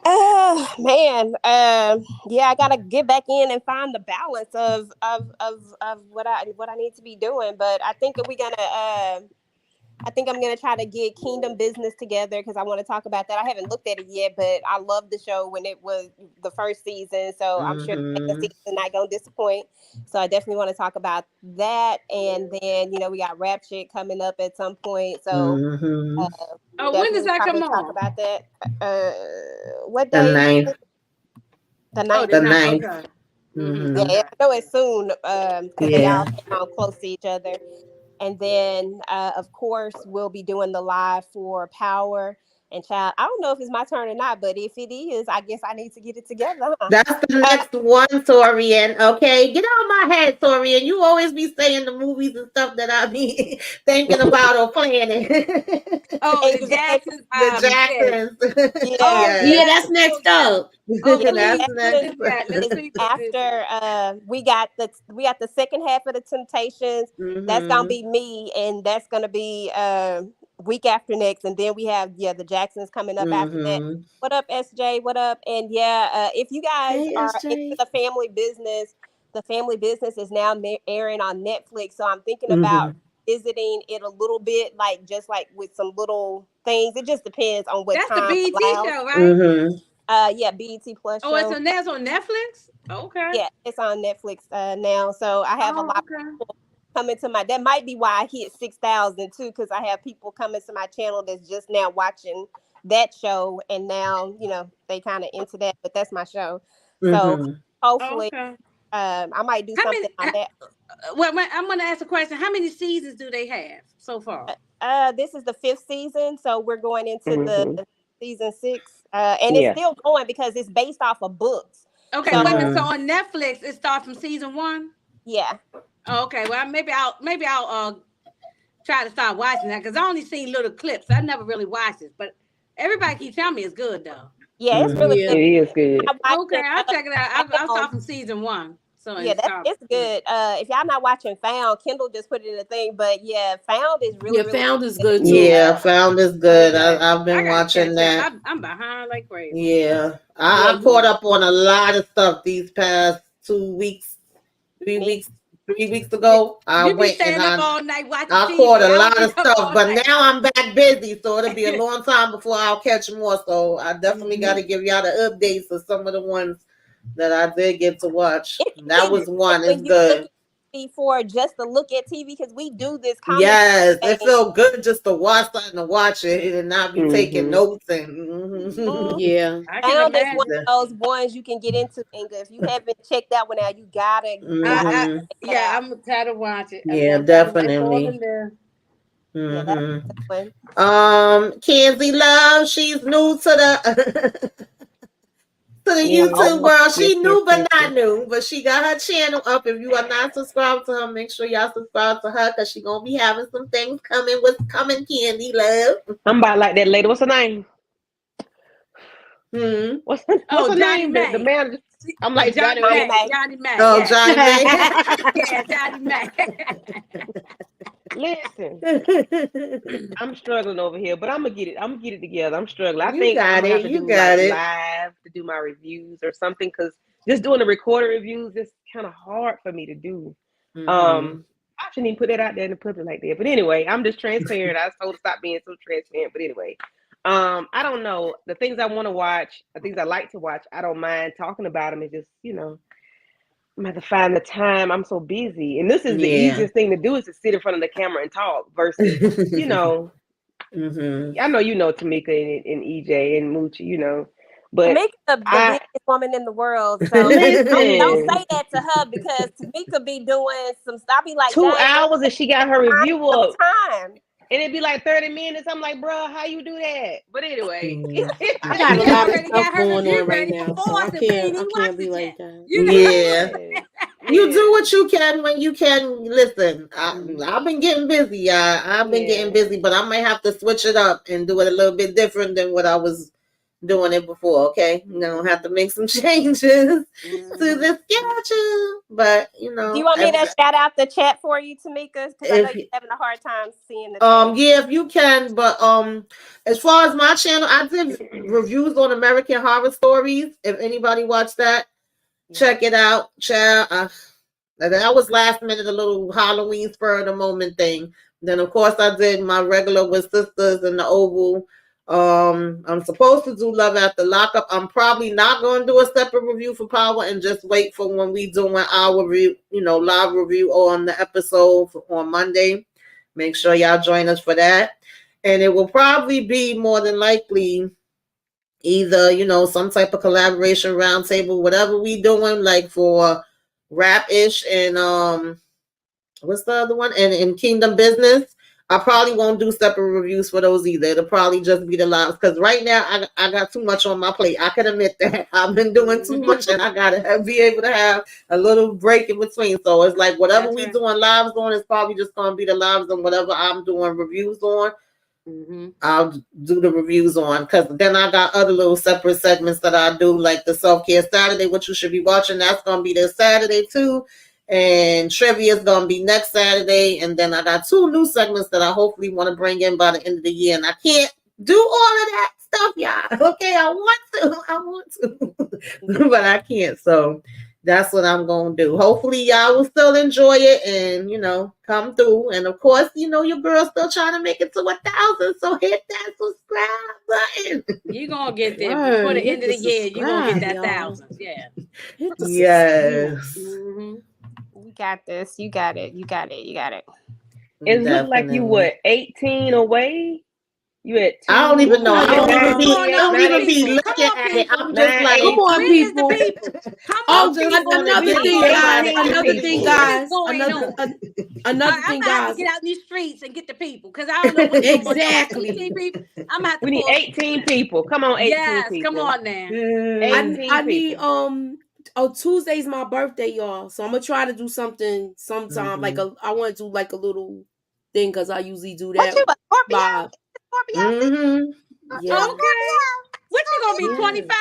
Oh man, yeah, I gotta get back in and find the balance of what I need to be doing. But I think that I'm gonna try to get Kingdom Business together because I want to talk about that. I haven't looked at it yet, but I loved the show when it was the first season, so I'm sure the second season not gonna disappoint. So I definitely want to talk about that. And then we got Rap Shit coming up at some point. So when does that come on? Talk about that. What The day? 9th. The 9th. The 9th. Okay. Mm-hmm. Yeah, I know it's soon because they all close to each other. And then, of course, we'll be doing the live for Power and Child. I don't know if it's my turn or not, but if it is, I guess I need to get it together. Huh? That's the next one, Torian. Okay, get out of my head, Torian. You always be saying the movies and stuff that I be thinking about or planning. Oh, the Jacksons. The Jacksons. Yeah. Yeah, that's next up. Oh, That's please, next. let's speak After we got the second half of the Temptations. That's gonna be me, and that's gonna be week after next, and then we have the Jacksons coming up after that. What up, SJ? What up? And if you guys are into the family business is now airing on Netflix. So I'm thinking about visiting it a little bit, like just like with some little things. It just depends on what time. That's the BET show, right? Yeah, BET Plus show. Oh, it's on Netflix? Okay. Yeah, it's on Netflix now. So I have a lot of people coming to that might be why I hit 6,000 too, because I have people coming to my channel that's just now watching that show, and now they kind of into that, but that's my show. So hopefully I might do something on that. Well, I'm going to ask a question. How many seasons do they have so far? This is the 5th season, so we're going into the season 6, and it's still going because it's based off of books. Okay, so on Netflix it starts from season 1. Yeah. Okay, well maybe I'll try to start watching that because I only seen little clips. I never really watched it, but everybody keeps telling me it's good though. Yeah, it's really good. It is good. Okay, I'll check it out. I'll start from season 1. So yeah, it's good. If y'all not watching Found, Kendall just put it in a thing, but yeah, Found is really Found is good too. Yeah, Found is good. I've been watching that. I'm behind like crazy. Yeah, I caught up on a lot of stuff these past 2 weeks, 3 weeks. 3 weeks ago, I went and I caught a lot of stuff, but now I'm back busy, so it'll be a long time before I'll catch more. So I definitely got to give y'all the updates of some of the ones that I did get to watch. That was one. It's good. For just to look at TV, because we do this. Yes, it felt good just to watch something, to watch it and not be taking notes and yeah. Found is one of those ones you can get into, Inga. If you haven't checked that one out, you gotta. Yeah, I'm trying to watch it. Yeah, definitely. Kenzie Love, she's new to the to the YouTube world. She new but not new, but she got her channel up. If you are not subscribed to her, make sure y'all subscribe to her because she's gonna be having some things coming. What's coming, Candy Love? I'm about like that lady. What's her name? What's her name? The manager. I'm like Johnny Mac. Johnny Mac. Oh, Johnny Mac. Yeah, Johnny Mac. Listen, I'm struggling over here, but I'm gonna get it together. I'm struggling. I think I'm gonna have to do live to do my reviews or something, because just doing the recorded reviews is kind of hard for me to do. I shouldn't even put that out there in the public like that. But anyway, I'm just transparent. I was told to stop being so transparent. But anyway, I don't know. The things I want to watch, the things I like to watch, I don't mind talking about them. It's just, I'm going to have to find the time. I'm so busy. And this is the easiest thing to do, is to sit in front of the camera and talk versus, I know Tamika and EJ and Moochie, but Tamika the biggest woman in the world. So don't say that to her, because Tamika be doing some stuff. I be like 2 hours and she got her review up. Time. And it'd be like 30 minutes. I'm like, bro, how you do that? But anyway, I got a lot of stuff going on right now, so I can't be like that. You do what you can when you can. Listen, I've been getting busy. I've been getting busy, but I might have to switch it up and do it a little bit different than what I was doing it before. Okay, have to make some changes to the schedule. But do you want me to shout out the chat for you, Tamika? Because I know you're having a hard time seeing the yeah, if you can. But as far as my channel, I did reviews on American Horror Stories. If anybody watched that, check it out. That was last minute, a little Halloween spur of the moment thing. Then of course I did my regular with Sisters in the Oval. I'm supposed to do Love After Lockup. I'm probably not going to do a separate review for Power and just wait for when we doing our review, live review on the episode on Monday. Make sure y'all join us for that. And it will probably be more than likely either, you know, some type of collaboration roundtable, whatever we doing, like for Rap-ish and what's the other one? And in Kingdom Business. I probably won't do separate reviews for those either. It'll probably just be the lives because right now I got too much on my plate. I can admit that I've been doing too much, and I gotta be able to have a little break in between. So it's like whatever we doing lives on is probably just gonna be the lives on whatever I'm doing reviews on. I'll do the reviews on because then I got other little separate segments that I do, like the self-care Saturday, what you should be watching. That's gonna be this Saturday too. And trivia is gonna be next Saturday, and then I got 2 new segments that I hopefully want to bring in by the end of the year. And I can't do all of that stuff, y'all. Okay, I want to, but I can't. So that's what I'm gonna do. Hopefully, y'all will still enjoy it and you know come through. And of course, you know your girl's still trying to make it to 1,000. So hit that subscribe button. You gonna get there before the end of the year. You gonna get that 1,000. Yeah. Yes. You got this. You got it. You got it. You got it. It looked like you were 18 away. You at 2. I don't even know. I don't even be looking at it. I'm just like, come on, people. Oh, another thing, guys. Another thing, guys. Get out in these streets and get the people because I don't know what's exactly. We need 18 people. Come on, 18 people. Come on now. I need Tuesday's my birthday, y'all. So I'm gonna try to do something sometime. Like I want to do like a little thing because I usually do that. Scorpio? Yeah. Okay. What you gonna be 25?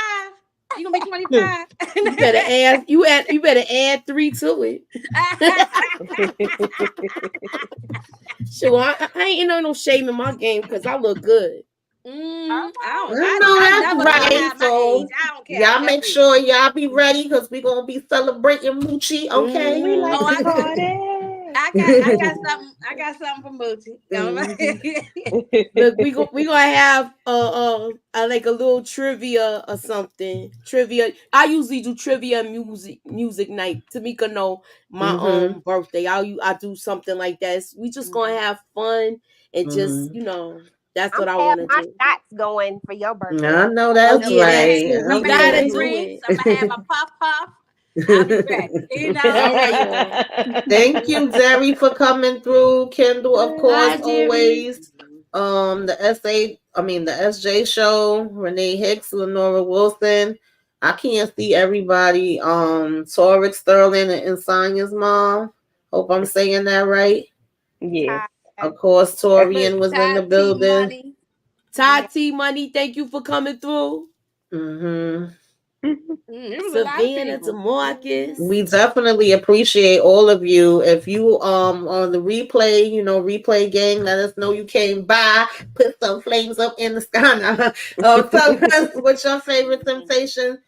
You gonna be 25? You better add 3 to it. Sure, I ain't no shame in my game because I look good. That's right. So y'all make sure y'all be ready because we're gonna be celebrating Moochie. Okay. We like to party. I got something for Moochie. Look, we gonna have like a little trivia or something. Trivia. I usually do trivia music night. Tamika know my birthday. I do something like that. We just gonna have fun and just that's what I want to do. Shots going for your birthday. I know that's right. We gotta do it. I'm gonna have a puff. I'll be back. All right, thank you, Jerry, for coming through. Kendall, of course, always. The SJ show, Renee Hicks, Lenora Wilson. I can't see everybody. Torek Sterling and Sonya's mom. Hope I'm saying that right. Yeah. Of course, Torian was in the building. Tati Money, thank you for coming through. Savannah DeMarcus. We definitely appreciate all of you. If you on the replay gang, let us know you came by. Put some flames up in the sky. Tell us what your favorite Temptation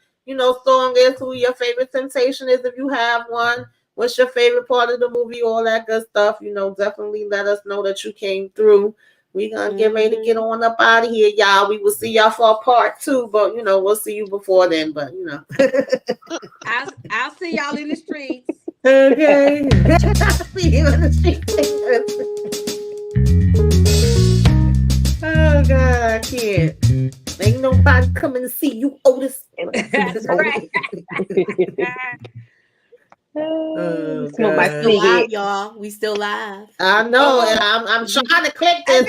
song is, who your favorite Temptation is if you have one. What's your favorite part of the movie? All that good stuff. Definitely let us know that you came through. We're going to get ready to get on up out of here, y'all. We will see y'all for part 2, but, we'll see you before then, but, I'll see y'all in the streets. Okay. I'll see you in the streets. Oh, God, I can't. Ain't nobody coming to see you, Otis. That's right. Still live, y'all. We still live. I know, and I'm trying to click this.